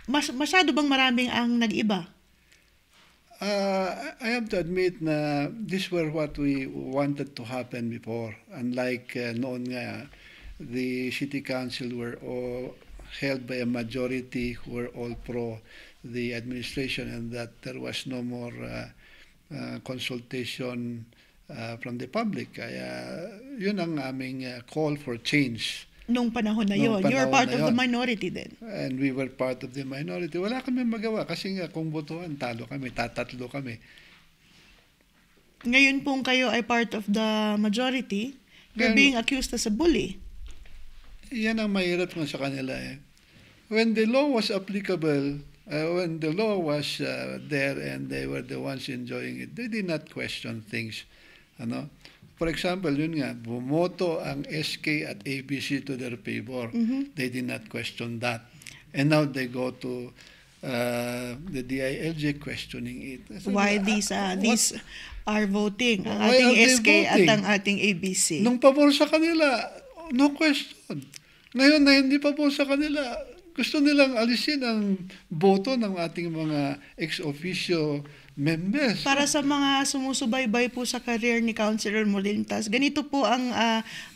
Masyado bang maraming ang nag-iba? I have to admit na these were what we wanted to happen before. Unlike noon nga, the city council were all held by a majority who were all pro the administration, and that there was no more consultation from the public. Kaya yun ang aming call for change. Nung panahon na yun. You were part of the minority then. And we were part of the minority. Wala kami magawa kasi nga kung botohan, talo kami, tatatlo kami. Ngayon pong kayo ay part of the majority, you're being accused as a bully. Yan ang mahirap nga sa kanila eh. When the law was applicable, when the law was there and they were the ones enjoying it, they did not question things. Ano? For example, yun nga, bumoto ang SK at ABC to their favor. They did not question that. And now they go to the DILG questioning it. Why these are voting? Ang ating SK at ang ating ABC. Nung pabor sa kanila, no question. Ngayon na hindi pabor sa kanila, gusto nilang alisin ang boto ng ating mga ex-officio members. Para sa mga sumusubaybay po sa career ni Councilor Molintas, ganito po ang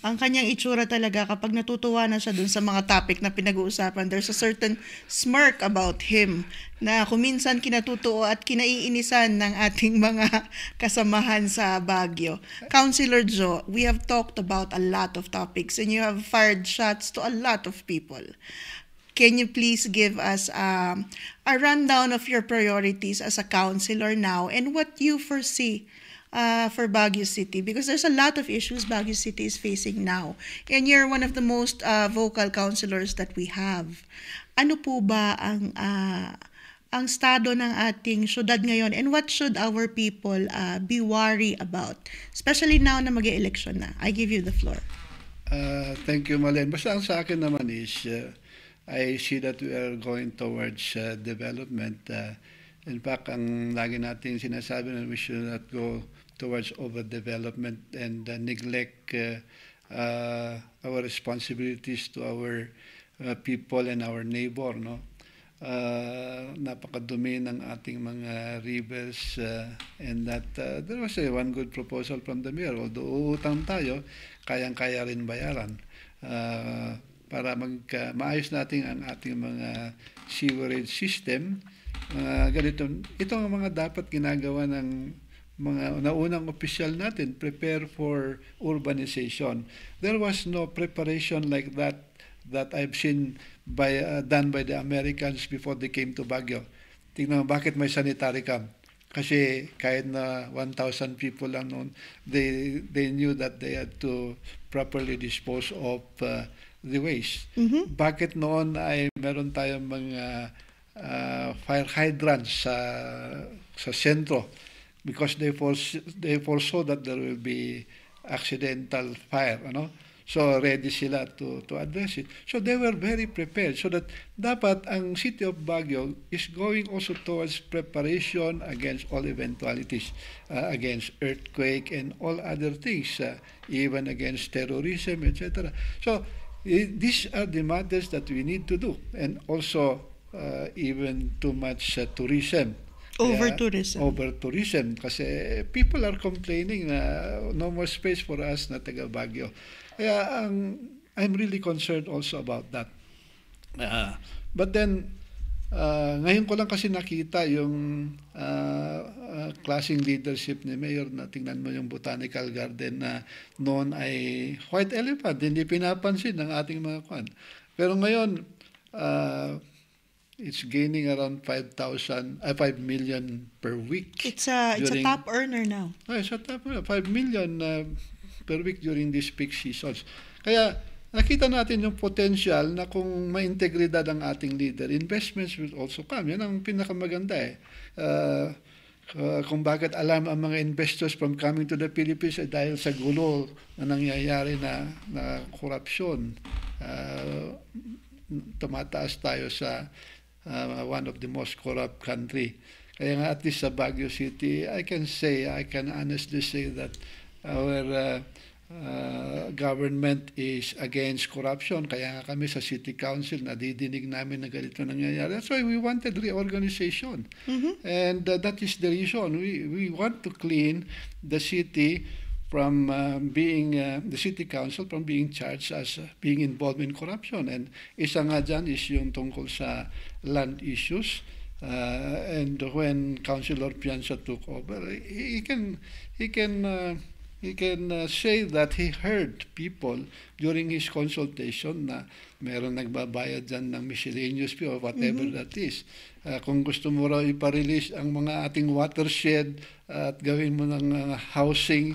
kanyang itsura talaga kapag natutuwa na siya dun sa mga topic na pinag-uusapan. There's a certain smirk about him na kuminsan kinatutuo at kinaiinisan ng ating mga kasamahan sa Baguio. Councilor Joe, we have talked about a lot of topics and you have fired shots to a lot of people. Can you please give us a rundown of your priorities as a councilor now and what you foresee for Baguio City? Because there's a lot of issues Baguio City is facing now. And you're one of the most vocal councilors that we have. Ano po ba ang estado ng ating syudad ngayon and what should our people be worried about? Especially now na mag-election na. I give you the floor. Thank you, Malen. Basta ang sa akin naman is I see that we are going towards development. In fact, ang lagi natin sinasabi na we should not go towards overdevelopment and neglect our responsibilities to our people and our neighbor, no? Napakadumi ng ating mga rivers and that there was one good proposal from the mayor. Although uutang tayo, kayang-kaya rin bayaran para maayos natin ang ating mga sewerage system. Ganito, ito ang mga dapat ginagawa ng mga naunang opisyal natin, prepare for urbanization. There was no preparation like that I've seen done by the Americans before they came to Baguio. Tingnan mo, bakit may sanitary camp? Kasi kahit na 1,000 people lang noon, they knew that they had to properly dispose of the waste. Bakit noon ay meron tayong mga fire hydrants sa sentro? Because they foresaw that there will be accidental fire, ano? So ready sila to address it. So they were very prepared. So that dapat ang city of Baguio is going also towards preparation against all eventualities, against earthquake and all other things, even against terrorism, etc. So these are the matters that we need to do, and also even too much tourism. Over-tourism. Kasi people are complaining na no more space for us na taga Baguio. Kaya I'm really concerned also about that. But then, ngayon ko lang kasi nakita yung klaseng leadership ni Mayor na tingnan mo yung botanical garden na noon ay white elephant, hindi pinapansin ng ating mga kwan. Pero ngayon, it's gaining around 5 million per week. It's a top earner now. It's a top earner, 5 million per week during these peak seasons. Kaya nakita natin yung potential na kung may integridad ang ating leader, investments will also come. Yan ang pinakamaganda eh. Kung bakit alam ang mga investors from coming to the Philippines dahil sa gulo na nangyayari na korupsyon. Tumataas tayo sa one of the most corrupt country. Kaya nga at least sa Baguio City, I can honestly say that our government is against corruption. Kaya nga kami sa City Council, nadidinig namin na ganito nangyayari. That's why we wanted reorganization. And that is the reason. We want to clean the city from being the City Council from being charged as being involved in corruption. And isa nga dyan is yung tungkol sa land issues. And when Councilor Pianza took over, he can say that he heard people during his consultation na meron nagbabayad dyan ng miscellaneous fee or whatever that is. Kung gusto mo raw iparelease ang mga ating watershed at gawin mo ng housing,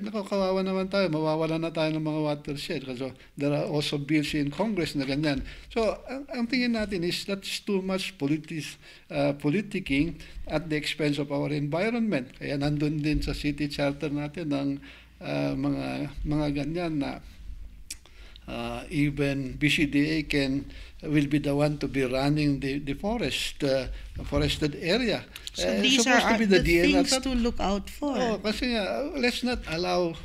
nakakawawa naman tayo, mawawala na tayo ng mga watershed. So there are also bills in Congress na ganyan. So ang tingin natin is that's too much politicking at the expense of our environment. Kaya nandun din sa city charter natin ng mga ganyan na even BCDA will be the one to be running the forested area. So these are the things to look out for. Kasi let's not allow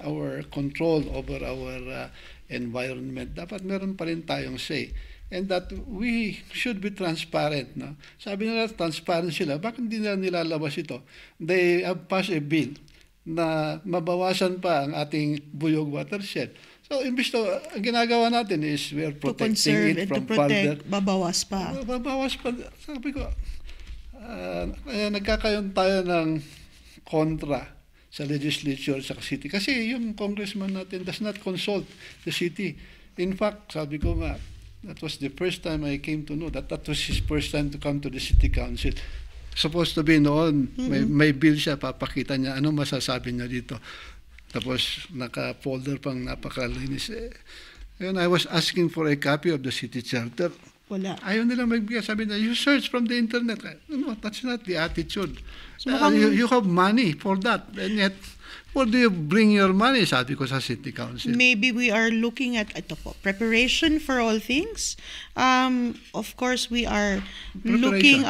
our control over our environment. Dapat meron pa rin tayong say. And that we should be transparent. No? Sabi nila, transparent sila. Bakit hindi nila nilalabas ito? They have passed a bill na mabawasan pa ang ating Buyog watershed. So, imbis to, ang ginagawa natin is we are protecting it from further. Babawas pa. Babawas pa. Sabi ko, nagkakaroon tayo ng kontra sa legislature sa city. Kasi yung congressman natin does not consult the city. In fact, sabi ko nga, that was the first time I came to know that was his first time to come to the city council. Supposed to be noon, may bill siya, papakita niya, ano masasabi niya dito. Tapos naka-folder pang napakalinis. And I was asking for a copy of the city charter. Wala. Ayaw nilang magbigay. Sabi na, you search from the internet. No, that's not the attitude. So, mukhang- You have money for that. And yet, where do you bring your money? Sabi ko sa City Council. Maybe we are looking at ito po, preparation for all things. Of course, we are looking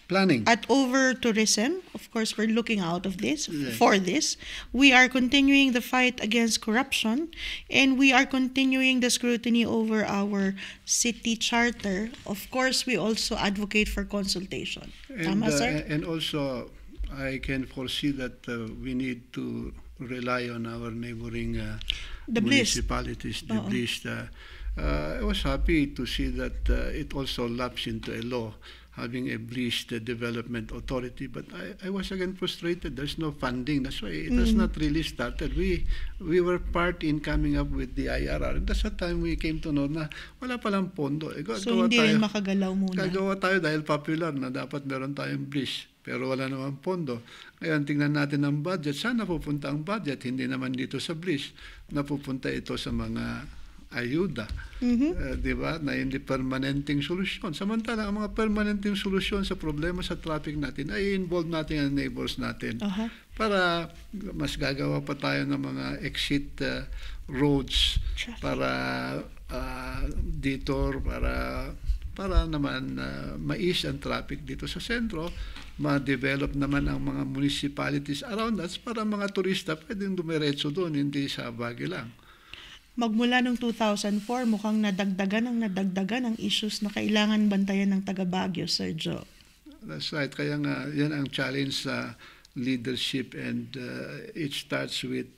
Planning. at over tourism. Of course, we're looking out of this Yes. for this. We are continuing the fight against corruption, and we are continuing the scrutiny over our city charter. Of course, we also advocate for consultation. Tama, sir? And also, I can foresee that we need to rely on our neighboring The BLIS. municipalities, the Oo. BLIS. I was happy to see that it also lapsed into a law, having a BLIS Development Authority. But I was again frustrated. There's no funding. That's why it has not really started. We were part in coming up with the IRR. And that's the time we came to know na wala palang pondo. So, hindi rin makagalaw muna. Gagawa tayo dahil popular na dapat meron tayong BLIS. Pero wala naman pondo. Ngayon, tingnan natin ang budget. Saan napupunta ang budget? Hindi naman dito sa BLIS. Napupunta ito sa mga ayuda. Di ba? Na hindi permanenteng solusyon. Samantala, ang mga permanenteng solusyon sa problema sa traffic natin ay involve natin ang neighbors natin. Aha. Para mas gagawa pa tayo ng mga exit roads Traffic. para detour, para naman mais ang traffic dito sa sentro, ma-develop naman ang mga municipalities around us para mga turista pwedeng dumiretso doon, hindi sa Baguio lang. Magmula noong 2004, mukhang nadagdagan ang issues na kailangan bantayan ng taga Baguio, Sir Joe. That's right. Kaya nga, yan ang challenge sa leadership, and it starts with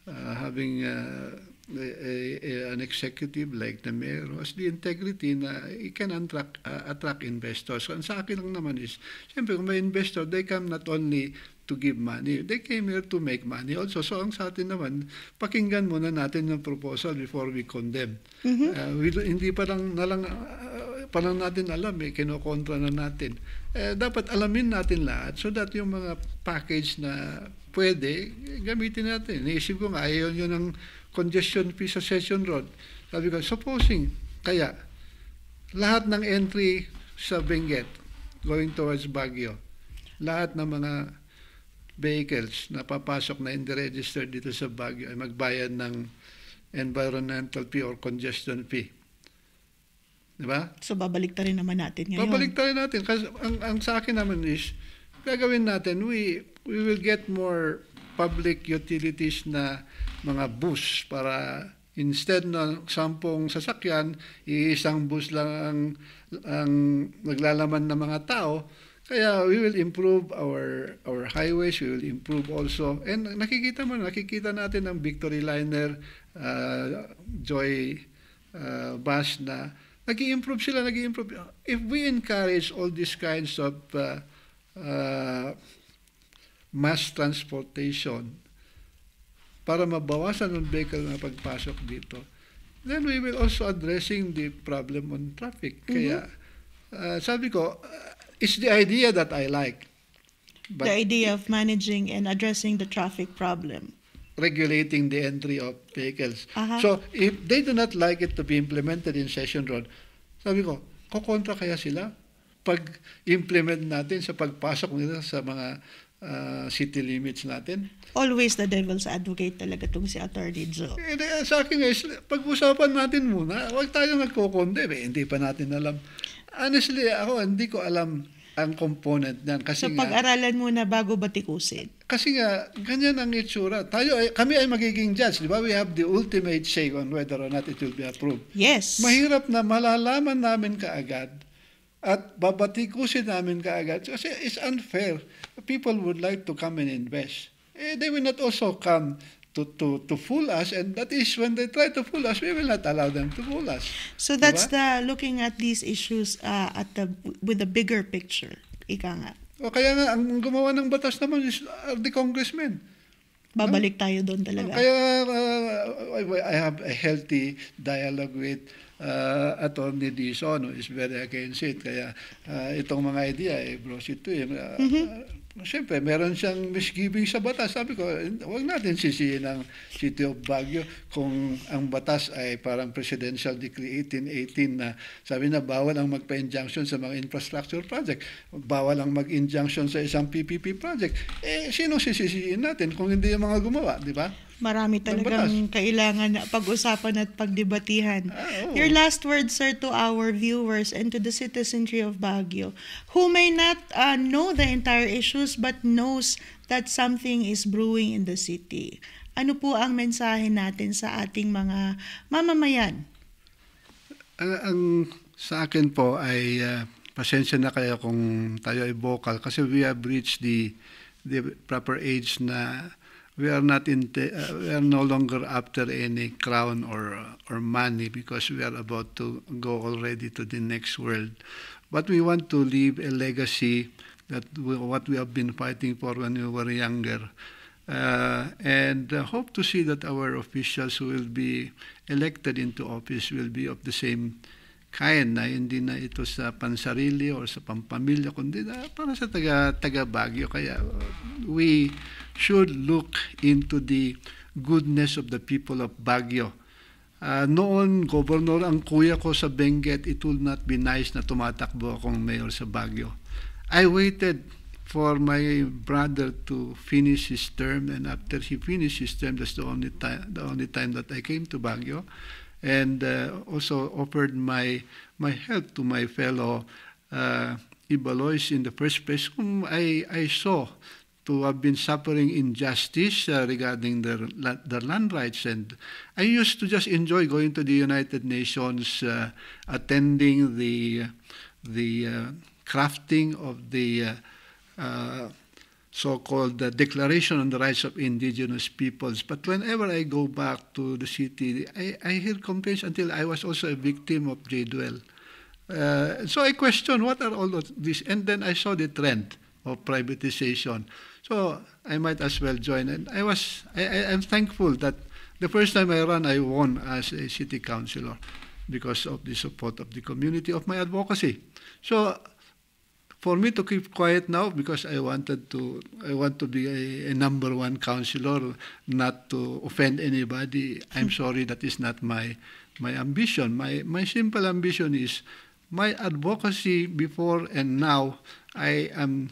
having an executive like the mayor who has the integrity na he can attract investors. So, ang sa akin lang naman is, siyempre kung may investor, they come not only to give money, they came here to make money also. So ang sa atin naman, pakinggan muna natin yung proposal before we condemn. Hindi pa lang natin alam, kinokontra na natin. Dapat alamin natin lahat so that yung mga package na pwede, gamitin natin. Naisip ko nga, ayaw yun ng congestion fee sa Session Road. Sabi ko, supposing, kaya, lahat ng entry sa Benguet, going towards Baguio, lahat ng mga vehicles na papasok na hindi registered dito sa Baguio ay magbayad ng environmental fee or congestion fee. Di ba? So, babalik rin naman natin ngayon. Babalik natin. Kasi ang sa akin naman is, gagawin natin, we will get more public utilities na mga bus para instead ng 10 sasakyan, isang bus lang ang naglalaman ng mga tao. Kaya we will improve our highways, we will improve also. And nakikita natin ang Victory Liner, Joy bus na nag-i-improve sila. If we encourage all these kinds of mass transportation para mabawasan ang vehicle na pagpasok dito, then we will also addressing the problem on traffic. Kaya sabi ko, it's the idea that I like. But the idea of managing and addressing the traffic problem. Regulating the entry of vehicles. Aha. So, if they do not like it to be implemented in Session Road, sabi ko, kukontra kaya sila pag implement natin sa pagpasok nila sa mga city limits natin? Always the devil's advocate talaga itong si Attorney Joe. Sa akin guys, pag-usapan natin muna, huwag tayo nagkukondem. Hindi pa natin alam. Honestly, ako hindi ko alam ang component niyan. Kasi So, pag-aralan muna bago batikusin. Kasi nga, ganyan ang itsura. Kami ay magiging judge, di ba? We have the ultimate say on whether or not it will be approved. Yes. Mahirap na malalaman namin kaagad at babatikusin namin kaagad kasi it's unfair. People would like to come and invest. They will not also come to fool us, and that is when they try to fool us, we will not allow them to fool us. So that's the looking at these issues with the bigger picture. Ika nga. O kaya nga, ang gumawa ng batas naman is the congressmen. Babalik tayo doon talaga. Kaya I have a healthy dialogue with Attorney Dizon, who is very against it. Kaya itong mga idea, bros ito Siyempre, meron siyang misgiving sa batas. Sabi ko, huwag natin sisihin ang City of Baguio kung ang batas ay parang Presidential Decree 1818 na sabi na bawal ang magpa-injunction sa mga infrastructure project, bawal ang mag-injunction sa isang PPP project. Sino sisisihin natin kung hindi yung mga gumawa, di ba? Marami talagang kailangan na pag-usapan at pagdebatihan. Your last words, sir, to our viewers and to the citizenry of Baguio, who may not know the entire issues but knows that something is brewing in the city. Ano po ang mensahe natin sa ating mga mamamayan? Ang sa akin po ay pasensya na kayo kung tayo ay vocal kasi we have reached the proper age na we are no longer after any crown or money because we are about to go already to the next world. But we want to leave a legacy that what we have been fighting for when we were younger. And hope to see that our officials who will be elected into office will be of the same kind na hindi na ito sa pansarili or sa pampamilya kundi na para sa taga Baguio. Kaya we should look into the goodness of the people of Baguio. Noon, Governor, ang kuya ko sa Benguet, it would not be nice na tumatakbo akong mayor sa Baguio. I waited for my brother to finish his term, and after he finished his term, that's the only time that I came to Baguio, and also offered my help to my fellow Ibaloys in the first place, whom I saw to have been suffering injustice regarding their land rights. And I used to just enjoy going to the United Nations, attending the crafting of the so-called Declaration on the Rights of Indigenous Peoples. But whenever I go back to the city, I hear complaints until I was also a victim of J-Dwell. So I questioned, what are all of this? And then I saw the trend of privatization. So I might as well join. And I'm thankful that the first time I ran, I won as a city councilor because of the support of the community, of my advocacy. So for me to keep quiet now because I want to be a number one councilor, not to offend anybody. I'm sorry, that is not my ambition. My simple ambition is my advocacy before and now. I am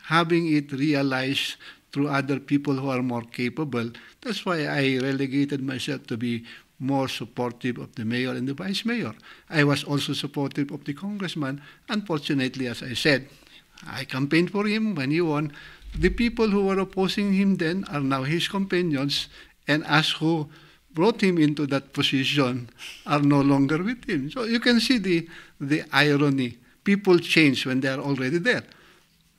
having it realized through other people who are more capable. That's why I relegated myself to be more supportive of the mayor and the vice mayor. I was also supportive of the congressman. Unfortunately, as I said, I campaigned for him when he won. The people who were opposing him then are now his companions, and us who brought him into that position are no longer with him. So you can see the irony. People change when they are already there.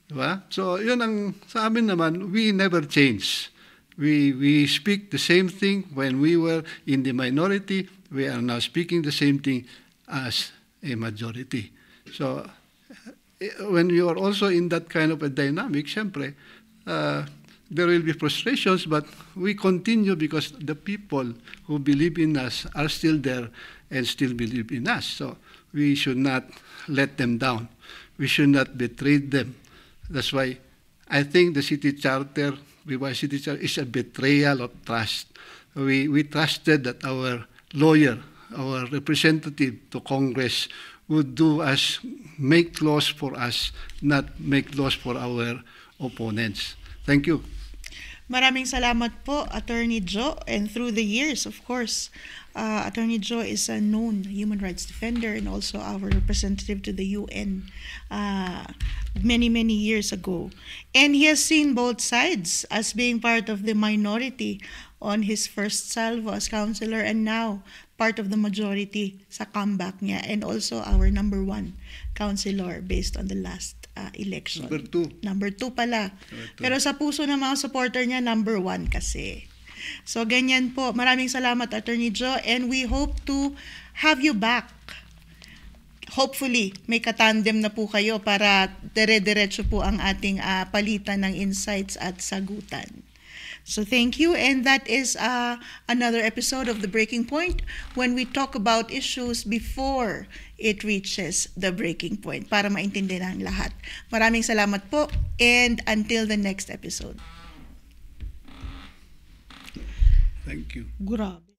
Diba? So yun ang sa amin naman, we never change. We speak the same thing when we were in the minority. We are now speaking the same thing as a majority. So when you are also in that kind of a dynamic, syempre, there will be frustrations, but we continue because the people who believe in us are still there and still believe in us. So we should not let them down. We should not betray them. That's why I think the city charter, revised city charter, is a betrayal of trust. We trusted that our lawyer, our representative to Congress, would do us, make laws for us, not make laws for our opponents. Thank you. Maraming salamat po, Attorney Joe. And through the years, of course, Attorney Joe is a known human rights defender and also our representative to the UN many years ago. And he has seen both sides as being part of the minority on his first salvo as councilor and now part of the majority sa comeback niya, and also our number one councilor based on the last election. Number two pala. Pero sa puso ng mga supporter niya, number one kasi. So ganyan po. Maraming salamat, Attorney Joe, and we hope to have you back. Hopefully, may katandem na po kayo para dire-diretso po ang ating palitan ng insights at sagutan. So thank you, and that is another episode of The Breaking Point, when we talk about issues before it reaches the breaking point para maintindihan ng lahat. Maraming salamat po, and until the next episode. Thank you. Grabe.